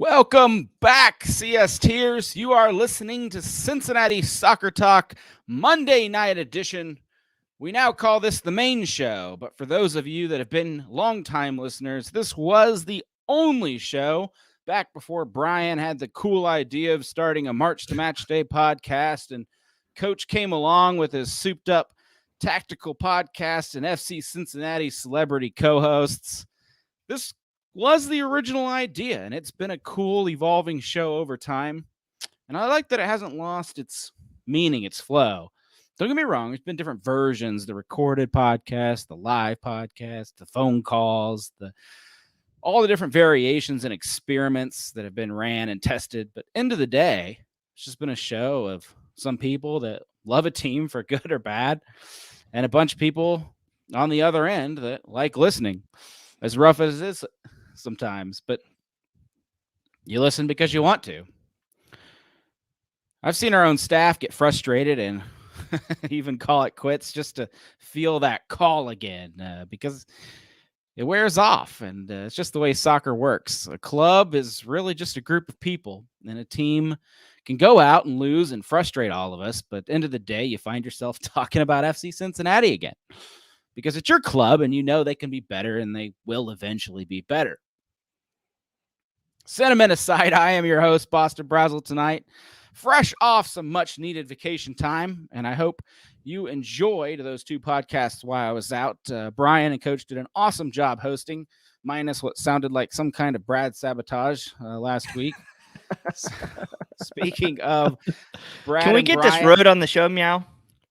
Welcome back, CSTers. You are listening to Cincinnati Soccer Talk Monday Night Edition. We now call this the main show, but for those of you that have been longtime listeners, this was the only show back before Brian had the cool idea of starting a March to Match Day podcast, and Coach came along with his souped-up tactical podcast and FC Cincinnati celebrity co-hosts. This was the original idea, and it's been a cool, evolving show over time. And I like that it hasn't lost its meaning, its flow. Don't get me wrong, there's been different versions, the recorded podcast, the live podcast, the phone calls, all the different variations and experiments that have been ran and tested. But end of the day, it's just been a show of some people that love a team for good or bad, and a bunch of people on the other end that like listening, as rough as it is sometimes, but you listen because you want to. I've seen our own staff get frustrated and even call it quits just to feel that call again, because it wears off, and it's just the way soccer works. A club is really just a group of people, and a team can go out and lose and frustrate all of us, but at the end of the day, you find yourself talking about FC Cincinnati again because it's your club, and you know they can be better, and they will eventually be better. Sentiment aside, I am your host, Boston Brazel, tonight, fresh off some much-needed vacation time, and I hope you enjoyed those two podcasts while I was out. Brian and Coach did an awesome job hosting, minus what sounded like some kind of Brad sabotage last week. Speaking of Brad, can we get Brian, this road on the show, meow?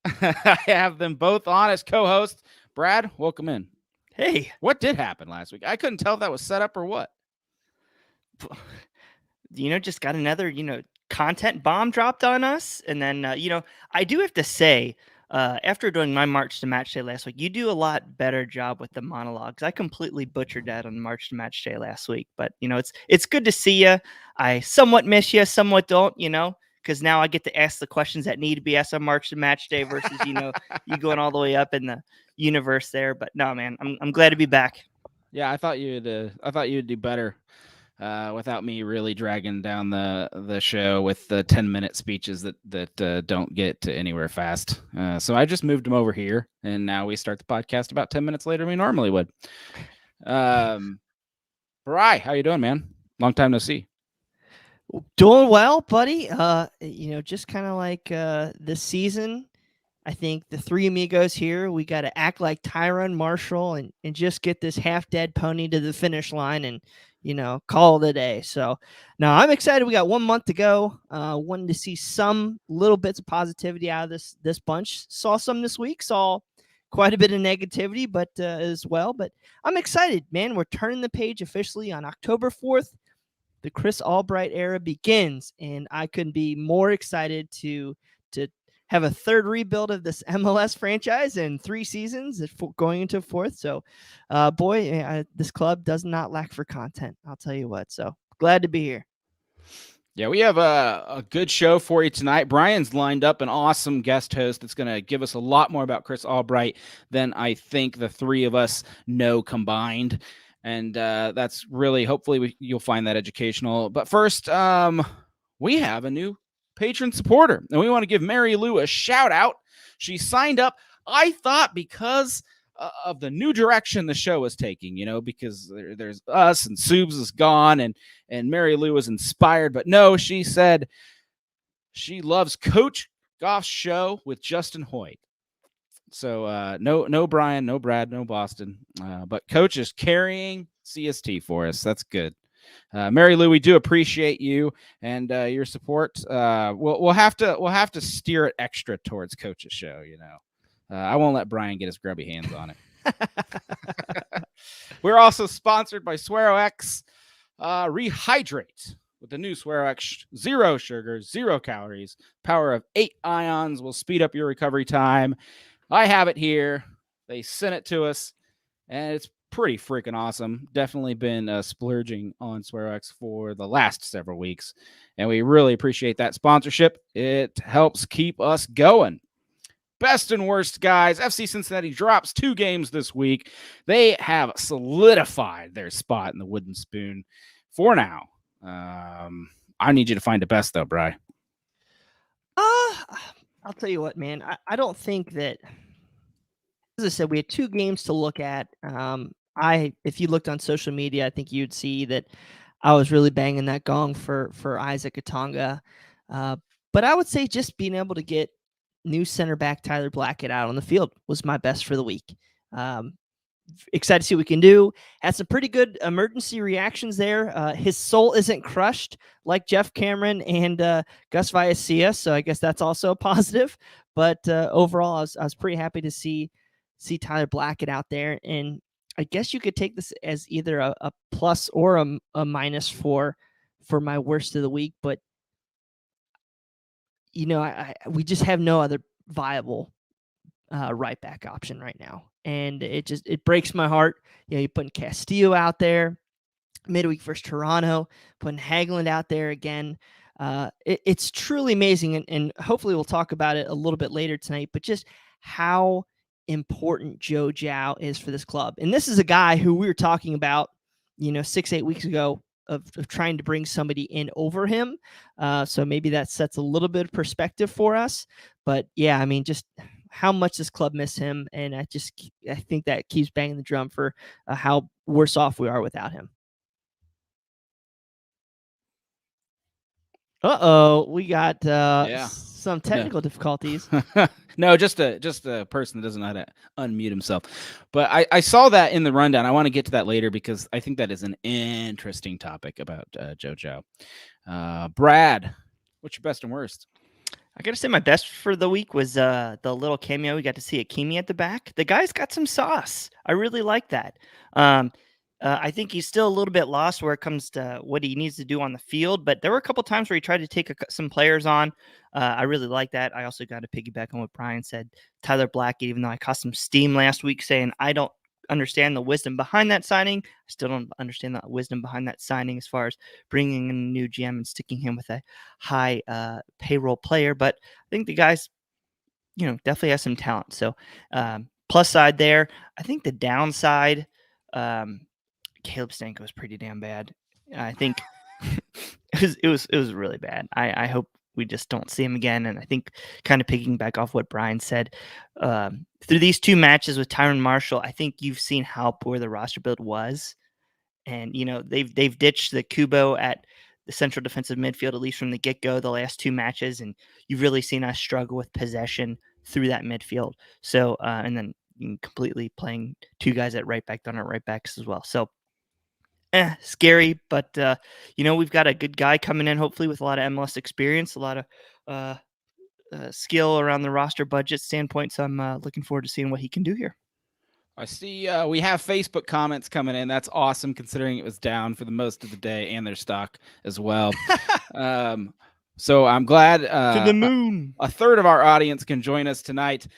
I have them both on as co-hosts. Brad, welcome in. Hey. What did happen last week? I couldn't tell if that was set up or what. Just got another, content bomb dropped on us. And then, I do have to say, after doing my March to Match Day last week, you do a lot better job with the monologues. I completely butchered that on March to Match Day last week. But, it's good to see you. I somewhat miss you, somewhat don't, because now I get to ask the questions that need to be asked on March to Match Day versus, you going all the way up in the universe there. But no, man, I'm glad to be back. Yeah, I thought you'd do better without me really dragging down the show with the 10-minute speeches that don't get to anywhere fast. So I just moved them over here, and now we start the podcast about 10 minutes later than we normally would. Bri, how you doing, man? Long time no see. Doing well, buddy. Just kind of like this season, I think the three amigos here, we got to act like Tyrone, Marshall, and just get this half-dead pony to the finish line and, call it a day. So now I'm excited. We got 1 month to go. Wanted to see some little bits of positivity out of this bunch. Saw some this week. Saw quite a bit of negativity, but as well. But I'm excited, man. We're turning the page officially on October 4th. The Chris Albright era begins, and I couldn't be more excited to have a third rebuild of this MLS franchise in 3 seasons, going into 4th. So, this club does not lack for content. I'll tell you what. So glad to be here. Yeah, we have a good show for you tonight. Brian's lined up an awesome guest host that's going to give us a lot more about Chris Albright than I think the three of us know combined. And that's really, hopefully, you'll find that educational. But first, we have a new patron supporter, and we want to give Mary Lou a shout out. She signed up, I thought, because of the new direction the show is taking, because there's us and Subs is gone, and Mary Lou was inspired. But no, she said she loves Coach Goff's show with Justin Hoyt. So no Brian, no Brad, no Boston, but Coach is carrying CST for us. That's good. Mary Lou, we do appreciate you and your support. We'll have to steer it extra towards Coach's show. I won't let Brian get his grubby hands on it. We're also sponsored by SwearOX. Rehydrate with the new SwearOX, 0 sugar, 0 calories, power of 8 ions will speed up your recovery time. I have it here. They sent it to us, and it's pretty freaking awesome. Definitely been splurging on SwearOX for the last several weeks, and we really appreciate that sponsorship. It helps keep us going. Best and worst, guys. FC Cincinnati drops 2 games this week. They have solidified their spot in the wooden spoon for now. I need you to find the best though, Bri. I'll tell you what, man. I don't think that. As I said, we had 2 games to look at. If you looked on social media, I think you'd see that I was really banging that gong for Isaac Atonga. But I would say just being able to get new center back Tyler Blackett out on the field was my best for the week. Excited to see what we can do. Had some pretty good emergency reactions there. His soul isn't crushed like Jeff Cameron and Gus Vallecilla, so I guess that's also a positive. But overall, I was pretty happy to see Tyler Blackett out there, and I guess you could take this as either a plus or a minus for my worst of the week. But we just have no other viable right back option right now. And it breaks my heart. You're putting Castillo out there midweek versus Toronto, putting Hagelin out there again. It's truly amazing. And hopefully we'll talk about it a little bit later tonight, but just how important Joe Jaap is for this club. And this is a guy who we were talking about, 6-8 weeks ago of trying to bring somebody in over him. So maybe that sets a little bit of perspective for us. But yeah, I mean, just how much this club miss him, and I think that keeps banging the drum for how worse off we are without him. We got some technical difficulties. No, just a person that doesn't know how to unmute himself. But I saw that in the rundown. I want to get to that later because I think that is an interesting topic about Joe Jaap. Brad, what's your best and worst? I got to say my best for the week was the little cameo. We got to see Akimi at the back. The guy's got some sauce. I really like that. I think he's still a little bit lost where it comes to what he needs to do on the field, but there were a couple times where he tried to take some players on. I really like that. I also got to piggyback on what Brian said. Tyler Blackett, even though I caught some steam last week saying I don't understand the wisdom behind that signing, I still don't understand the wisdom behind that signing as far as bringing in a new GM and sticking him with a high payroll player. But I think the guy's, definitely has some talent. So plus side there. I think the downside, Caleb Stanko was pretty damn bad. I think it was really bad. I hope we just don't see him again. And I think kind of picking back off what Brian said, through these 2 matches with Tyrone Marshall, I think you've seen how poor the roster build was. And, they've ditched the Kubo at the central defensive midfield, at least from the get-go, the last 2 matches. And you've really seen us struggle with possession through that midfield. So, and then completely playing 2 guys at right back, done at right backs as well. So, scary, but we've got a good guy coming in, hopefully with a lot of MLS experience, a lot of skill around the roster budget standpoint. So I'm looking forward to seeing what he can do here. I see we have Facebook comments coming in. That's awesome, considering it was down for the most of the day and their stock as well. So I'm glad to the moon. A third of our audience can join us tonight.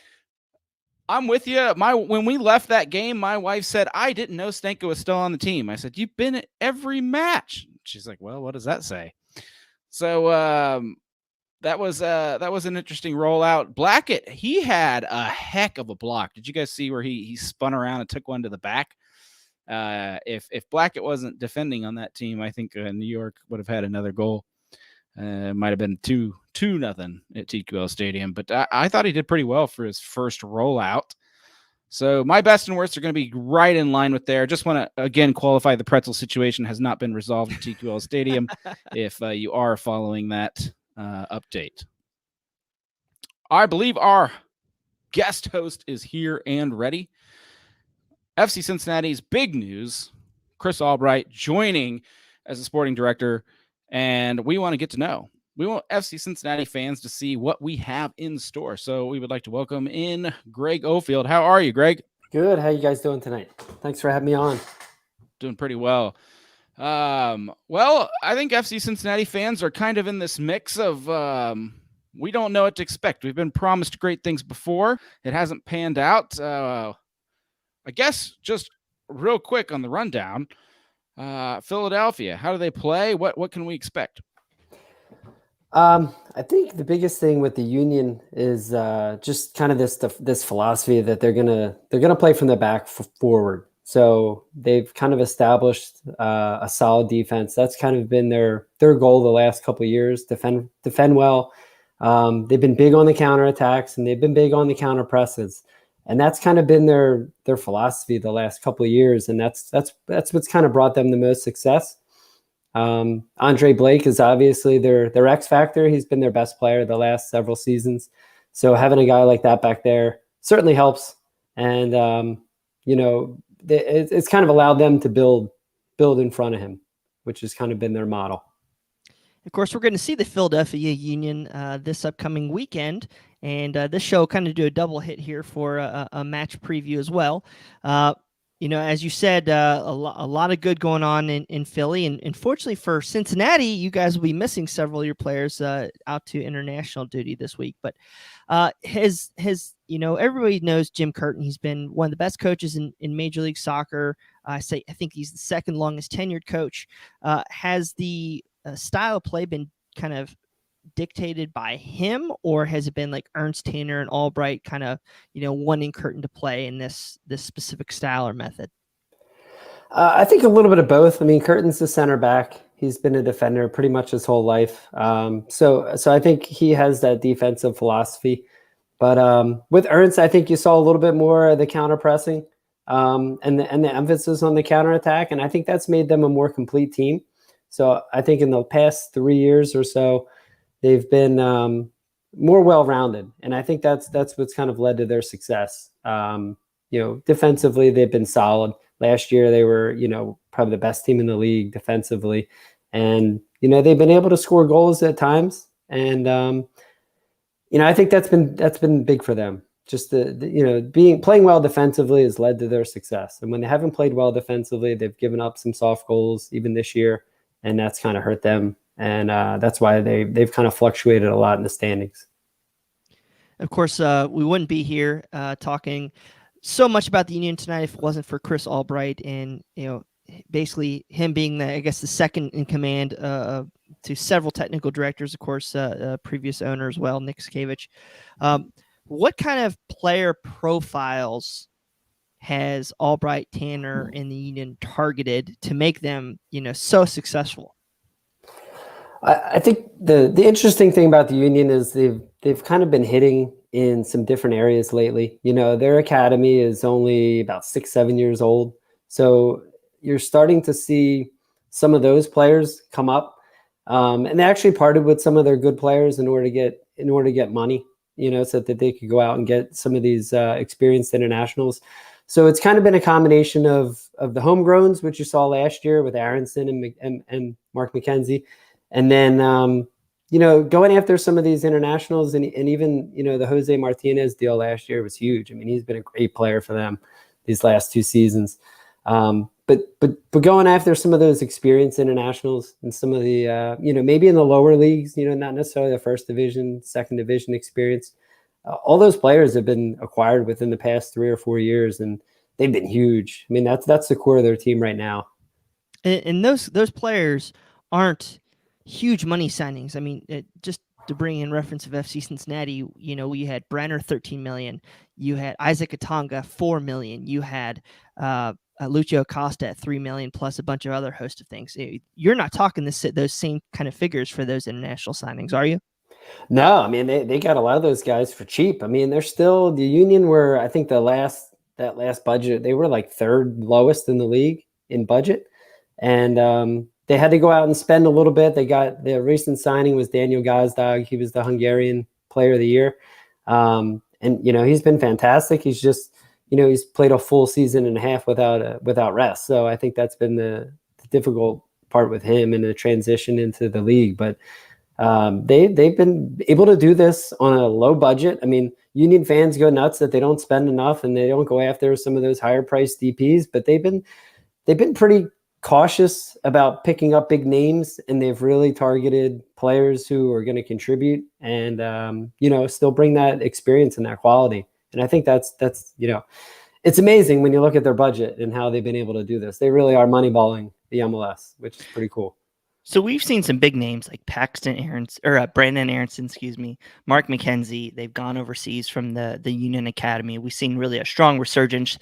I'm with you. When we left that game, my wife said, I didn't know Stanko was still on the team. I said, you've been at every match. She's like, well, what does that say? So that was an interesting rollout. Blackett, he had a heck of a block. Did you guys see where he spun around and took one to the back? If Blackett wasn't defending on that team, I think New York would have had another goal. It might have been 2-0 at TQL Stadium, but I thought he did pretty well for his first rollout. So my best and worst are going to be right in line with there. Just want to, again, qualify the pretzel situation has not been resolved at TQL Stadium if you are following that update. I believe our guest host is here and ready. FC Cincinnati's big news, Chris Albright joining as a sporting director. And we want to get to know. We want FC Cincinnati fans to see what we have in store. So we would like to welcome in Greg Oldfield. How are you, Greg? Good. How you guys doing tonight? Thanks for having me on. Doing pretty well. Well, I think FC Cincinnati fans are kind of in this mix of we don't know what to expect. We've been promised great things before. It hasn't panned out. I guess just real quick on the rundown. Philadelphia, how do they play? What can we expect? I think the biggest thing with the Union is just kind of this philosophy that they're gonna play from the back forward. So they've kind of established a solid defense. That's kind of been their goal the last couple of years, defend well. They've been big on the counterattacks, and they've been big on the counter presses. And that's kind of been their philosophy the last couple of years. And that's what's kind of brought them the most success. Andre Blake is obviously their X factor. He's been their best player the last several seasons. So having a guy like that back there certainly helps. And, it's kind of allowed them to build in front of him, which has kind of been their model. Of course, we're going to see the Philadelphia Union this upcoming weekend, and this show will kind of do a double hit here for a match preview as well. As you said, a lot of good going on in Philly, and unfortunately for Cincinnati, you guys will be missing several of your players out to international duty this week. But everybody knows Jim Curtin. He's been one of the best coaches in Major League Soccer. I think he's the second longest tenured coach. Has the style of play been kind of dictated by him, or has it been like Ernst, Tanner, and Albright kind of wanting Curtin to play in this specific style or method? I think a little bit of both. I mean, Curtin's the center back. He's been a defender pretty much his whole life. So I think he has that defensive philosophy. But with Ernst, I think you saw a little bit more of the counter pressing and the emphasis on the counterattack. And I think that's made them a more complete team. So I think in the past 3 years or so, they've been more well-rounded. And I think that's what's kind of led to their success. Defensively, they've been solid. Last year, they were, probably the best team in the league defensively. And, they've been able to score goals at times. And, I think that's been big for them. Just playing well defensively has led to their success. And when they haven't played well defensively, they've given up some soft goals even this year. And that's kind of hurt them. And that's why they've kind of fluctuated a lot in the standings. Of course, we wouldn't be here talking so much about the Union tonight if it wasn't for Chris Albright and, basically him being the second in command to several technical directors, of course, previous owner as well, Nick Skavich. What kind of player profiles has Albright, Tanner, and the Union targeted to make them, so successful? I think the interesting thing about the Union is they've kind of been hitting in some different areas lately. Their academy is only about 6-7 years old, so you're starting to see some of those players come up, and they actually parted with some of their good players in order to get money, so that they could go out and get some of these experienced internationals. So it's kind of been a combination of the homegrowns, which you saw last year with Aronson and Mark McKenzie. And then, going after some of these internationals and even, the Jose Martinez deal last year was huge. I mean, he's been a great player for them these last 2 seasons. But going after some of those experienced internationals and some of the, maybe in the lower leagues, not necessarily the first division, second division experience. All those players have been acquired within the past 3 or 4 years, and they've been huge. I mean, that's the core of their team right now. And those players aren't huge money signings. I mean, just to bring in reference of FC Cincinnati, we had Brenner, $13 million. You had Isaac Atanga, $4 million. You had Lucio Acosta at $3 million, plus a bunch of other host of things. You're not talking those same kind of figures for those international signings, are you? No, I mean, they got a lot of those guys for cheap. I mean, they're still, the Union were, I think that last budget, they were like third lowest in the league in budget. And they had to go out and spend a little bit. They got the recent signing was Daniel Gazdag. He was the Hungarian player of the year. And, he's been fantastic. He's just, he's played a full season and a half without rest. So I think that's been the difficult part with him in the transition into the league. But they've been able to do this on a low budget. I mean, Union fans go nuts that they don't spend enough and they don't go after some of those higher priced DPs, but they've been pretty cautious about picking up big names, and they've really targeted players who are going to contribute and, still bring that experience and that quality. And I think that's, it's amazing when you look at their budget and how they've been able to do this. They really are moneyballing the MLS, which is pretty cool. So we've seen some big names like Brandon Aronson, Mark McKenzie. They've gone overseas from the Union Academy. We've seen really a strong resurgence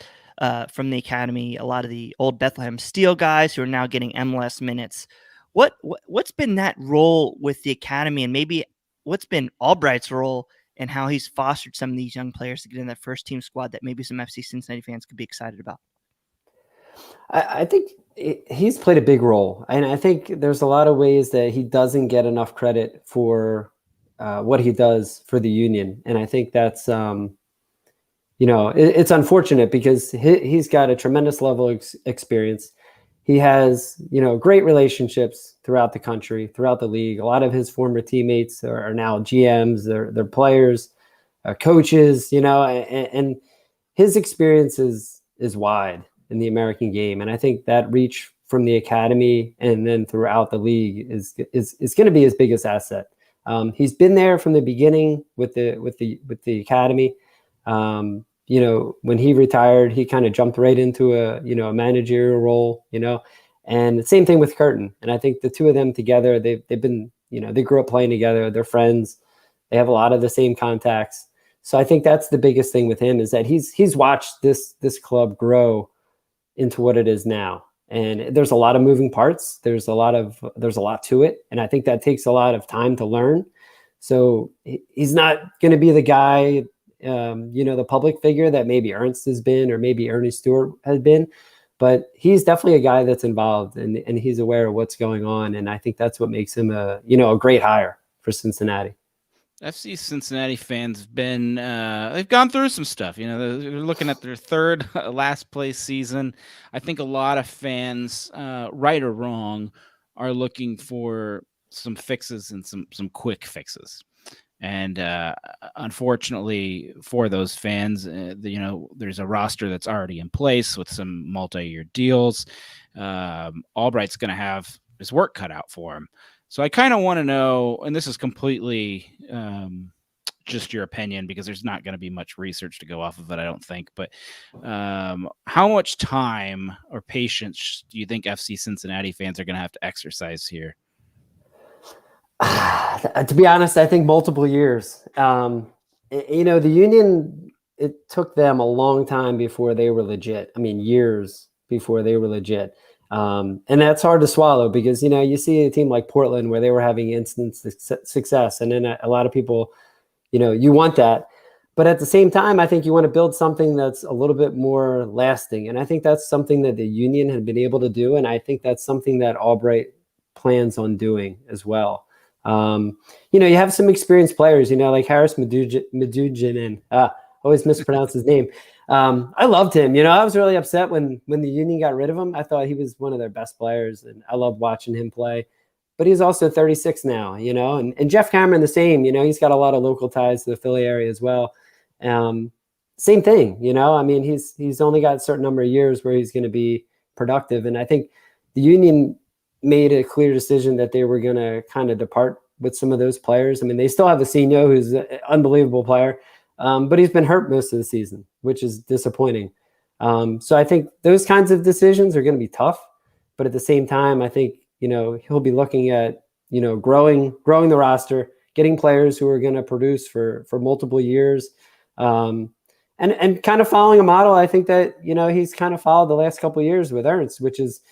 from the academy, a lot of the old Bethlehem Steel guys who are now getting MLS minutes. What's been that role with the academy, and maybe what's been Albright's role and how he's fostered some of these young players to get in that first team squad that maybe some FC Cincinnati fans could be excited about? I think he's played a big role, and I think there's a lot of ways that he doesn't get enough credit for what he does for the Union, and I think that's it's unfortunate because he's got a tremendous level of experience. He has great relationships throughout the country, throughout the league. A lot of his former teammates are now GMs, they're players, coaches, and his experience is wide in the American game. And I think that reach from the academy and then throughout the league is going to be his biggest asset. He's been there from the beginning with the academy. When he retired, he kind of jumped right into a managerial role, and the same thing with Curtin. And I think the two of them together, they've been, they grew up playing together. They're friends. They have a lot of the same contacts. So I think that's the biggest thing with him, is that he's watched this club grow into what it is now. And there's a lot of moving parts. There's a lot to it. And I think that takes a lot of time to learn. So he's not going to be the guy, the public figure that maybe Ernst has been, or maybe Ernie Stewart has been, but he's definitely a guy that's involved and he's aware of what's going on. And I think that's what makes him a great hire for Cincinnati. FC Cincinnati fans have been, they've gone through some stuff. They're looking at their third last place season. I think a lot of fans, right or wrong, are looking for some fixes and some quick fixes. And unfortunately for those fans, there's a roster that's already in place with some multi-year deals. Albright's going to have his work cut out for him. So I kind of want to know, and this is completely just your opinion because there's not going to be much research to go off of it, I don't think. But how much time or patience do you think FC Cincinnati fans are going to have to exercise here? To be honest, I think multiple years. The Union, it took them a long time before they were legit. I mean, years before they were legit. And that's hard to swallow because, you see a team like Portland where they were having instant success. And then a lot of people, you want that. But at the same time, I think you want to build something that's a little bit more lasting. And I think that's something that the Union had been able to do. And I think that's something that Albright plans on doing as well. You have some experienced players, like Harris Medujin, always mispronounce his name. I loved him. I was really upset when the Union got rid of him. I thought he was one of their best players, and I loved watching him play. But he's also 36 now, and Jeff Cameron the same. He's got a lot of local ties to the Philly area as well. Same thing, I mean, he's only got a certain number of years where he's going to be productive, and I think the Union made a clear decision that they were going to kind of depart with some of those players. I mean, they still have Vecino, who's an unbelievable player, but he's been hurt most of the season, which is disappointing. So I think those kinds of decisions are going to be tough, but at the same time, I think, he'll be looking at, growing the roster, getting players who are going to produce for multiple years, and kind of following a model. I think that, he's kind of followed the last couple of years with Ernst, which is,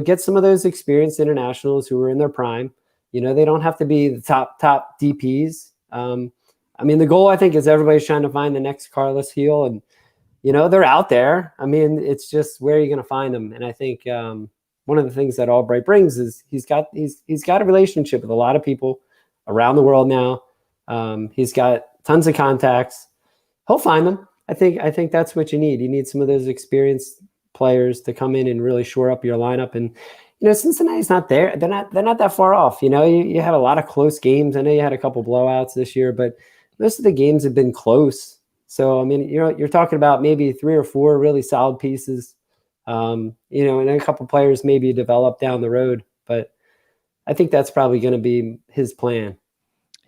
get some of those experienced internationals who are in their prime. They don't have to be the top DPs. I mean, the goal, I think, is everybody's trying to find the next Carlos Heel, and, they're out there. I mean, it's just where are you going to find them? And I think one of the things that Albright brings is he's got a relationship with a lot of people around the world now. He's got tons of contacts. He'll find them. I think that's what you need. You need some of those experienced players to come in and really shore up your lineup. And Cincinnati's not there. They're not that far off. You had a lot of close games. I know you had a couple blowouts this year, but most of the games have been close. So I mean, you're talking about maybe 3 or 4 really solid pieces. And a couple players maybe develop down the road. But I think that's probably going to be his plan.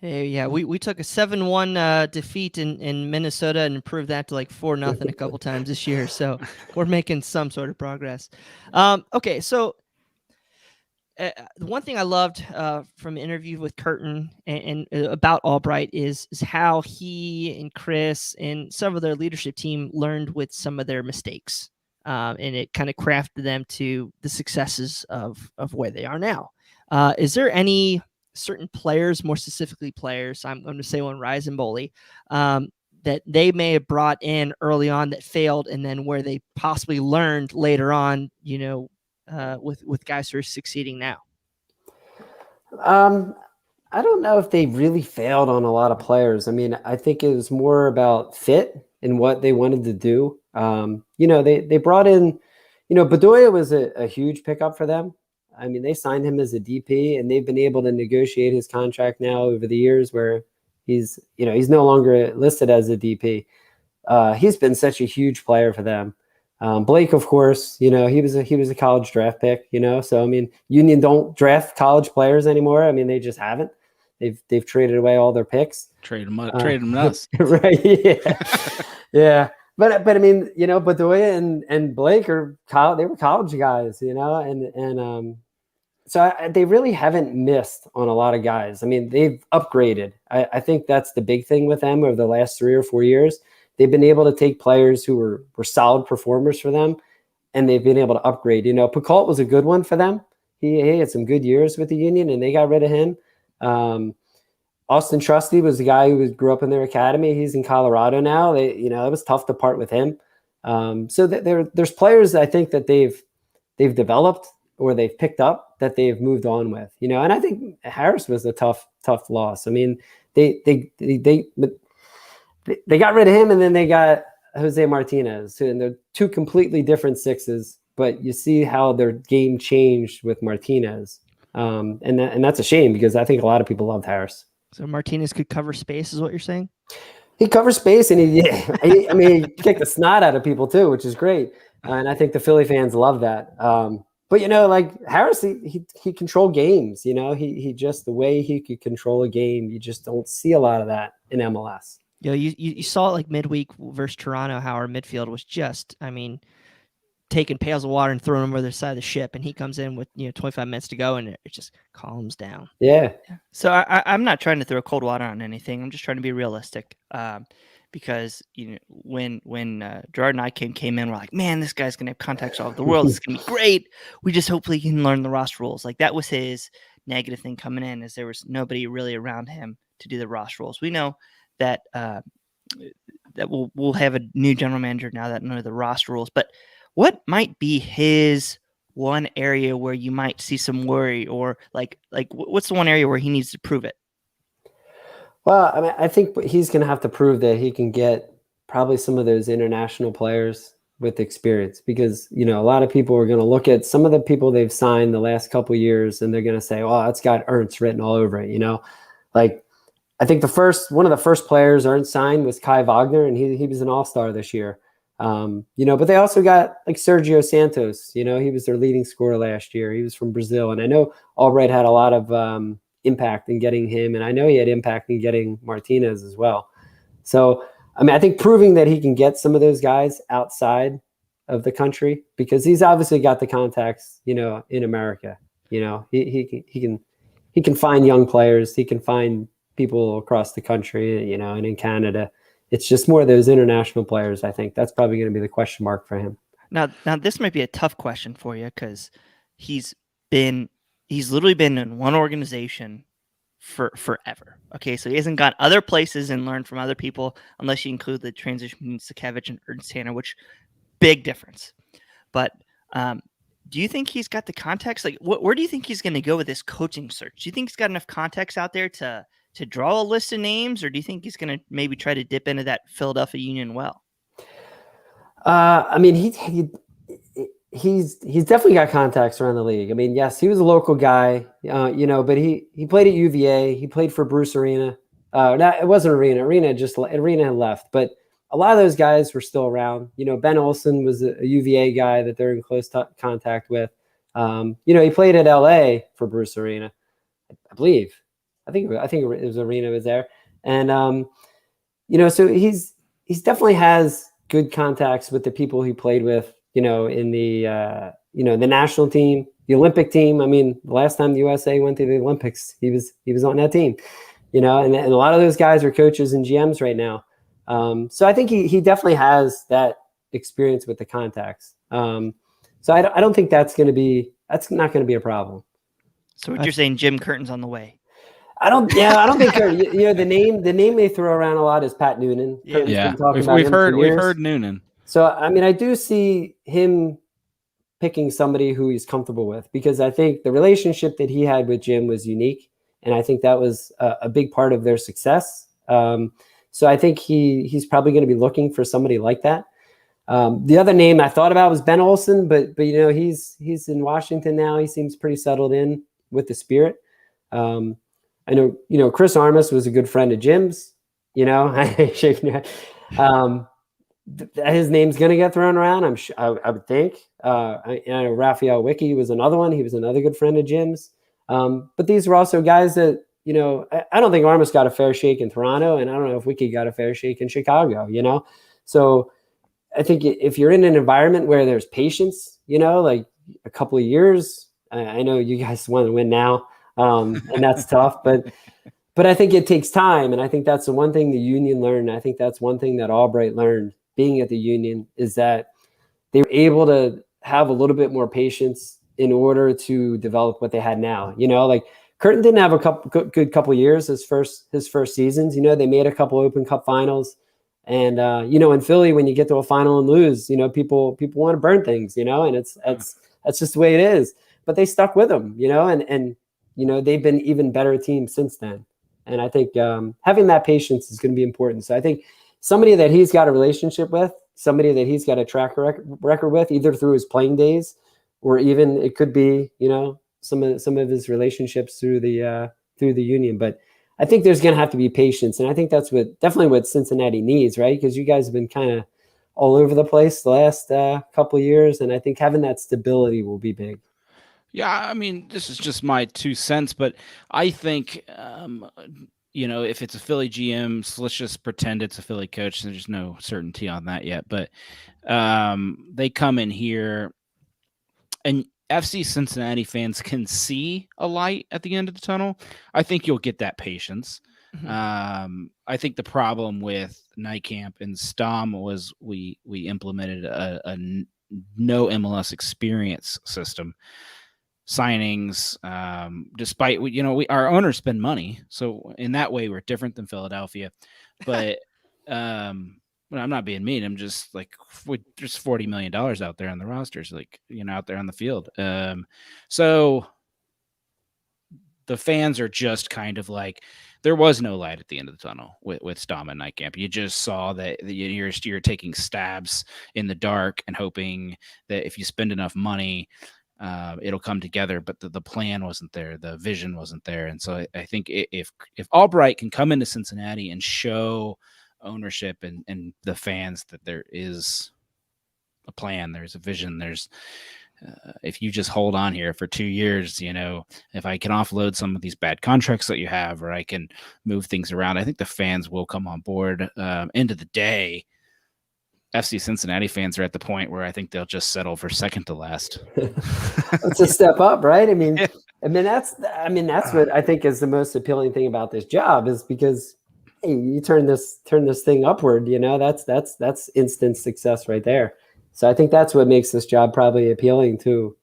Hey, yeah, we took a 7-1 defeat in Minnesota and improved that to like 4-0 a couple times this year. So we're making some sort of progress. Okay, so the one thing I loved from the interview with Curtin and about Albright is how he and Chris and some of their leadership team learned with some of their mistakes. and it kind of crafted them to the successes of where they are now. Is there any certain players, more specifically players, I'm going to say one, Rise and Boley, that they may have brought in early on that failed, and then where they possibly learned later on, with guys who are succeeding now? I don't know if they really failed on a lot of players. I mean, I think it was more about fit and what they wanted to do. They brought in, Bedoya was a huge pickup for them. I mean, they signed him as a DP, and they've been able to negotiate his contract now over the years where he's no longer listed as a DP. He's been such a huge player for them. Blake, of course, he was a college draft pick, so I mean, Union don't draft college players anymore. I mean, they just haven't. They've traded away all their picks. Trade them to us. Right. Yeah. Yeah. But I mean, Bedoya and Blake they were college guys, so they really haven't missed on a lot of guys. I mean, they've upgraded. I think that's the big thing with them over the last 3 or 4 years. They've been able to take players who were solid performers for them, and they've been able to upgrade. Picault was a good one for them. He had some good years with the Union, and they got rid of him. Austin Trusty was the guy who grew up in their academy. He's in Colorado now. It was tough to part with him. So there's players I think that they've developed or they've picked up that they've moved on with. And I think Harris was a tough loss. I mean, they got rid of him, and then they got Jose Martinez, and they're two completely different sixes. But you see how their game changed with Martinez, and that's a shame because I think a lot of people loved Harris. So Martinez could cover space, is what you're saying? He covers space, and he kicked the snot out of people too, which is great. And I think the Philly fans love that. But like Harris, he controlled games. He just, the way he could control a game, you just don't see a lot of that in MLS. You saw it like midweek versus Toronto, how our midfield was just, I mean, taking pails of water and throwing them over the side of the ship, and he comes in with 25 minutes to go, and it just calms down. Yeah. So I'm not trying to throw cold water on anything. I'm just trying to be realistic, because when Gerard and I came in, we're like, man, this guy's gonna have contacts all over the world. It's gonna be great. We just hopefully can learn the roster rules. Like, that was his negative thing coming in, is there was nobody really around him to do the roster rules. We know that that we'll have a new general manager now that know the roster rules, but what might be his one area where you might see some worry, or like what's the one area where he needs to prove it? Well, I mean, I think he's going to have to prove that he can get probably some of those international players with experience, because, a lot of people are going to look at some of the people they've signed the last couple of years, and they're going to say, oh, it's got Ernst written all over it. Like, I think one of the first players Ernst signed was Kai Wagner, and he was an all-star this year. But they also got like Sergio Santos, he was their leading scorer last year. He was from Brazil. And I know Albright had a lot of impact in getting him. And I know he had impact in getting Martinez as well. So, I mean, I think proving that he can get some of those guys outside of the country, because he's obviously got the contacts, in America, he can find young players. He can find people across the country, and in Canada. It's just more of those international players. I think that's probably going to be the question mark for him. Now this might be a tough question for you, because he's literally been in one organization for forever. Okay, so he hasn't gone other places and learned from other people, unless you include the transition between Sakevich and Ernst Tanner, which big difference. But do you think he's got the context? Like, where do you think he's going to go with this coaching search? Do you think he's got enough context out there to draw a list of names, or do you think he's going to maybe try to dip into that Philadelphia Union well? I mean, he's definitely got contacts around the league. I mean, yes, he was a local guy, but he played at UVA. He played for Bruce Arena. No, it wasn't Arena. Arena had left, but a lot of those guys were still around. Ben Olsen was a UVA guy that they're in close contact with. He played at LA for Bruce Arena, I believe. I think it was Arena was there. And, so he's definitely has good contacts with the people he played with, in the, the national team, the Olympic team. I mean, the last time the USA went to the Olympics, he was on that team, and a lot of those guys are coaches and GMs right now. So I think he definitely has that experience with the contacts. So I don't think that's not going to be a problem. So what you're saying, Jim Curtin's on the way. I don't think the name they throw around a lot is Pat Noonan. Yeah. We've heard Noonan. So I mean, I do see him picking somebody who he's comfortable with, because I think the relationship that he had with Jim was unique, and I think that was a big part of their success. So I think he's probably going to be looking for somebody like that. The other name I thought about was Ben Olsen, but he's in Washington now. He seems pretty settled in with the Spirit. I know Chris Armas was a good friend of Jim's. His name's going to get thrown around. I would think. I know Raphael Wicki was another one. He was another good friend of Jim's. But these were also guys that, I don't think Armas got a fair shake in Toronto, and I don't know if Wicki got a fair shake in Chicago, So I think if you're in an environment where there's patience, like a couple of years, I know you guys want to win now, and that's tough, but I think it takes time. And I think that's the one thing the Union learned. I think that's one thing that Albright learned being at the Union, is that they were able to have a little bit more patience in order to develop what they had now. Like Curtin didn't have a good couple of years, his first seasons. They made a couple Open Cup finals. And, in Philly, when you get to a final and lose, people want to burn things, and that's just the way it is. But they stuck with them, and they've been even better team since then. And I think having that patience is going to be important. So I think somebody that he's got a relationship with, somebody that he's got a track record with, either through his playing days, or even it could be, some of his relationships through the Union. But I think there's going to have to be patience. And I think that's definitely what Cincinnati needs, right? Because you guys have been kind of all over the place the last couple of years. And I think having that stability will be big. Yeah, I mean, this is just my 2 cents, but I think, if it's a Philly GM, so let's just pretend it's a Philly coach. There's no certainty on that yet, but they come in here, and FC Cincinnati fans can see a light at the end of the tunnel. I think you'll get that patience. Mm-hmm. I think the problem with night camp and Stam was we implemented a no MLS experience system. Signings, despite our owners spend money, so in that way we're different than Philadelphia. But I'm not being mean. I'm just like, there's $40 million out there on the rosters, out there on the field. So the fans are just kind of like, there was no light at the end of the tunnel with Stam and night camp. You just saw that you're taking stabs in the dark and hoping that if you spend enough money, it'll come together, but the plan wasn't there. The vision wasn't there. And so I think if Albright can come into Cincinnati and show ownership and the fans that there is a plan, there's a vision, there's if you just hold on here for 2 years, if I can offload some of these bad contracts that you have, or I can move things around, I think the fans will come on board. End of the day, FC Cincinnati fans are at the point where I think they'll just settle for second to last. It's a step up, right? I mean, that's what I think is the most appealing thing about this job, is because, hey, you turn this thing upward, that's instant success right there. So I think that's what makes this job probably appealing to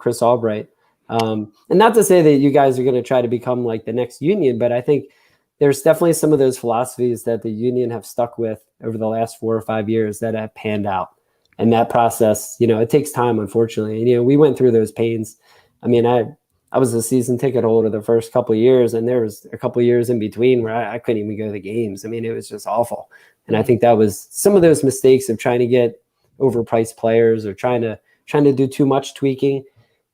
Chris Albright. And not to say that you guys are going to try to become like the next Union, but I think there's definitely some of those philosophies that the Union have stuck with over the last 4 or 5 years that have panned out. And that process, it takes time, unfortunately. And, we went through those pains. I mean, I was a season ticket holder the first couple of years, and there was a couple of years in between where I couldn't even go to the games. I mean, it was just awful. And I think that was some of those mistakes of trying to get overpriced players or trying to do too much tweaking.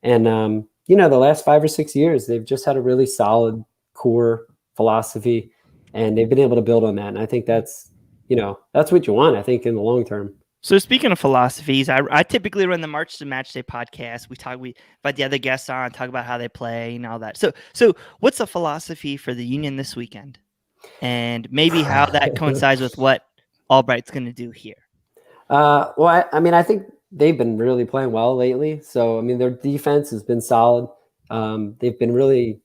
And, the last 5 or 6 years, they've just had a really solid core philosophy, and they've been able to build on that. And I think that's what you want, I think, in the long term. So speaking of philosophies, I typically run the March to Match Day podcast. We invite the other guests on, talk about how they play and all that. So what's the philosophy for the Union this weekend, and maybe how that coincides with what Albright's going to do here? I think they've been really playing well lately. So, their defense has been solid. They've been really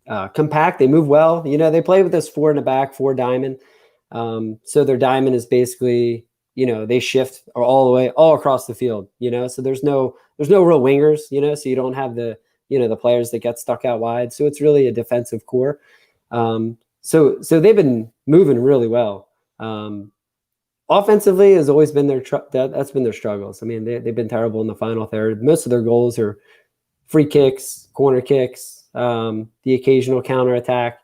compact. They move well. They play with this 4 in the back, 4 diamond. So their diamond is basically they shift all across the field, so there's no real wingers, so you don't have the players that get stuck out wide. So it's really a defensive core. So they've been moving really well. Offensively has always been that's been their struggles. I mean, they've been terrible in the final third. Most of their goals are free kicks, corner kicks, the occasional counterattack.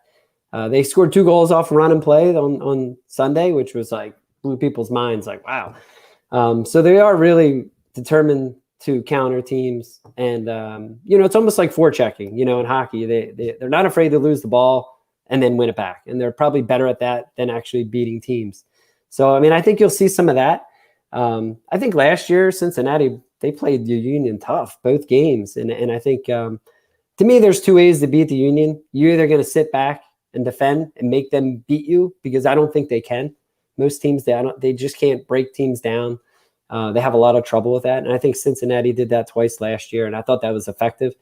They scored 2 goals off run and play on Sunday, which was like blew people's minds. Like, wow. So they are really determined to counter teams, and it's almost like forechecking. In hockey, they're not afraid to lose the ball and then win it back, and they're probably better at that than actually beating teams. So I mean, I think you'll see some of that. I think last year Cincinnati, they played the Union tough both games, and I think to me there's 2 ways to beat the Union. You're either going to sit back and defend and make them beat you, because I don't think they can. Most teams, they just can't break teams down. They have a lot of trouble with that. And I think Cincinnati did that twice last year, and I thought that was effective.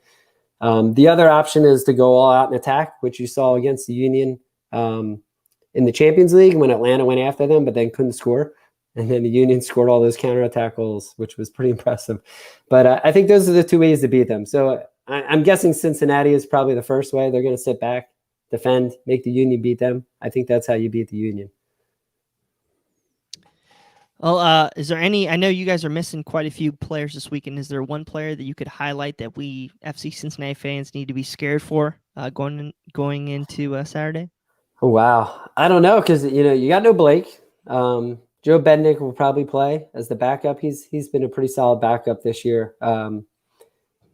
The other option is to go all out and attack, which you saw against the Union in the Champions League when Atlanta went after them, but then couldn't score. And then the Union scored all those counterattack goals, which was pretty impressive. But I think those are the 2 ways to beat them. So I'm guessing Cincinnati is probably the first way. They're going to sit back, defend, make the Union beat them. I think that's how you beat the Union. Well, is there any? I know you guys are missing quite a few players this weekend. Is there one player that you could highlight that we FC Cincinnati fans need to be scared for going into Saturday? Oh, wow, I don't know, because you got no Blake. Joe Bednick will probably play as the backup. He's been a pretty solid backup this year.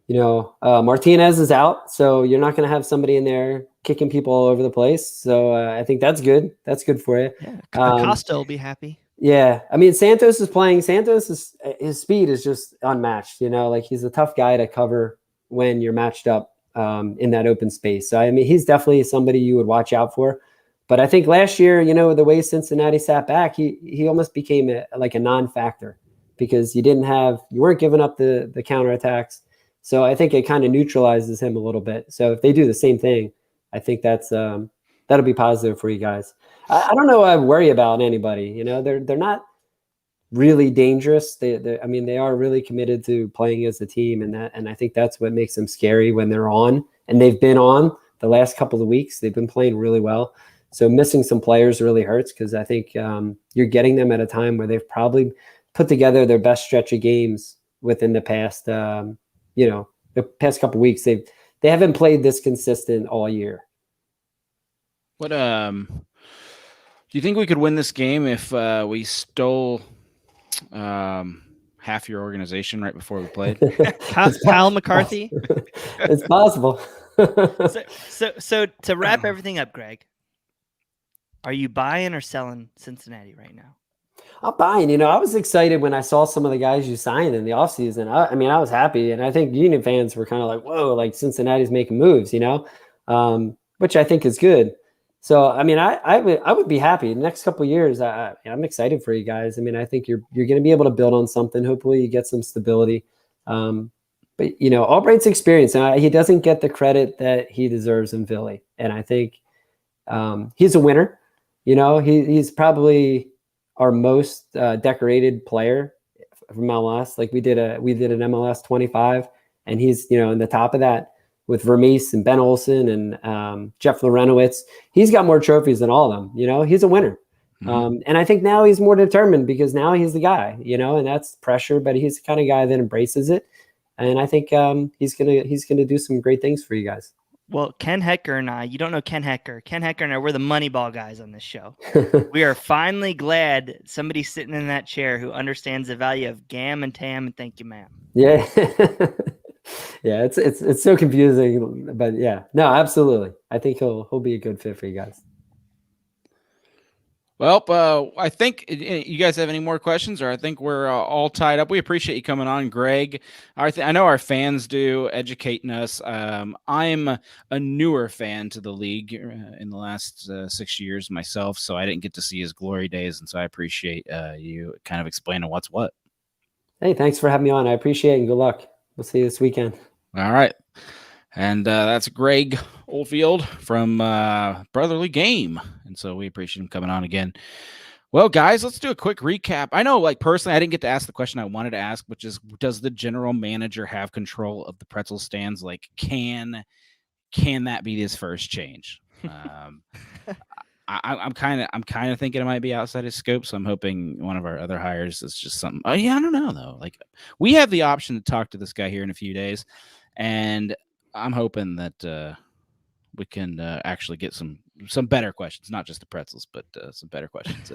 Martinez is out, so you're not going to have somebody in there kicking people all over the place. So I think that's good. That's good for you. Yeah, Acosta will be happy. Yeah, I mean, Santos is playing. His speed is just unmatched. Like he's a tough guy to cover when you're matched up in that open space. So I mean, he's definitely somebody you would watch out for. But I think last year, the way Cincinnati sat back, he almost became a non-factor, because you weren't giving up the counterattacks. So I think it kind of neutralizes him a little bit. So if they do the same thing, I think that'll be positive for you guys. I don't know. I worry about anybody. They're not really dangerous. They are really committed to playing as a team, and I think that's what makes them scary when they're on. And they've been on the last couple of weeks. They've been playing really well. So missing some players really hurts, because I think you're getting them at a time where they've probably put together their best stretch of games within the past, the past couple of weeks. They haven't played this consistent all year. What do you think we could win this game if we stole half your organization right before we played? Kyle McCarthy. It's possible. So to wrap everything up, Greg, are you buying or selling Cincinnati right now? I'm buying. I was excited when I saw some of the guys you signed in the offseason. I was happy, and I think Union fans were kind of like, whoa, like Cincinnati's making moves, which I think is good. So, I mean, I would be happy. The next couple of years, I'm excited for you guys. I mean, I think you're going to be able to build on something. Hopefully you get some stability. But, Albright's experience, and he doesn't get the credit that he deserves in Philly. And I think he's a winner. He's probably our most decorated player from MLS. Like we did an MLS 25, and he's, in the top of that, with Vermees and Ben Olsen and Jeff Lorenowitz. He's got more trophies than all of them. He's a winner. Mm-hmm. And I think now he's more determined, because now he's the guy, and that's pressure, but he's the kind of guy that embraces it. And I think he's gonna do some great things for you guys. Well, Ken Hecker and I, you don't know Ken Hecker. Ken Hecker and I, we're the Moneyball guys on this show. We are finally glad somebody's sitting in that chair who understands the value of GAM and TAM, and thank you, ma'am. Yeah. Yeah, it's so confusing, but yeah, no, absolutely. I think he'll be a good fit for you guys. Well, I think you guys have any more questions, or I think we're all tied up. We appreciate you coming on, Greg. I know our fans do, educating us. I'm a newer fan to the league in the last 6 years myself, so I didn't get to see his glory days, and so I appreciate you kind of explaining what's what. Hey, thanks for having me on. I appreciate it, and good luck. We'll see you this weekend. All right. And that's Greg Oldfield from Brotherly Game. And so we appreciate him coming on again. Well, guys, let's do a quick recap. I know, like, personally, I didn't get to ask the question I wanted to ask, which is, does the general manager have control of the pretzel stands? Like, can that be his first change? I'm kind of thinking it might be outside his scope, so I'm hoping one of our other hires is just something. Oh yeah, I don't know though. Like, we have the option to talk to this guy here in a few days, and I'm hoping that we can actually get some better questions, not just the pretzels, but some better questions.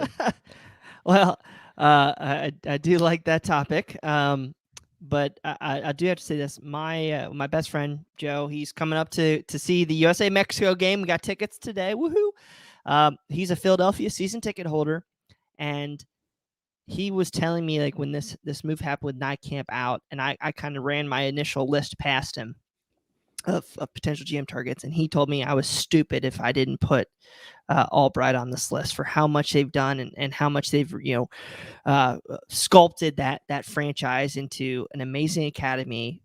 Well, I do like that topic. But I do have to say this. My best friend Joe, he's coming up to see the USA Mexico game. We got tickets today. Woohoo! He's a Philadelphia season ticket holder, and he was telling me, like, when this move happened with Night Camp out, and I kind of ran my initial list past him of potential GM targets, and he told me I was stupid if I didn't put Albright on this list for how much they've done and how much they've sculpted that franchise into an amazing academy,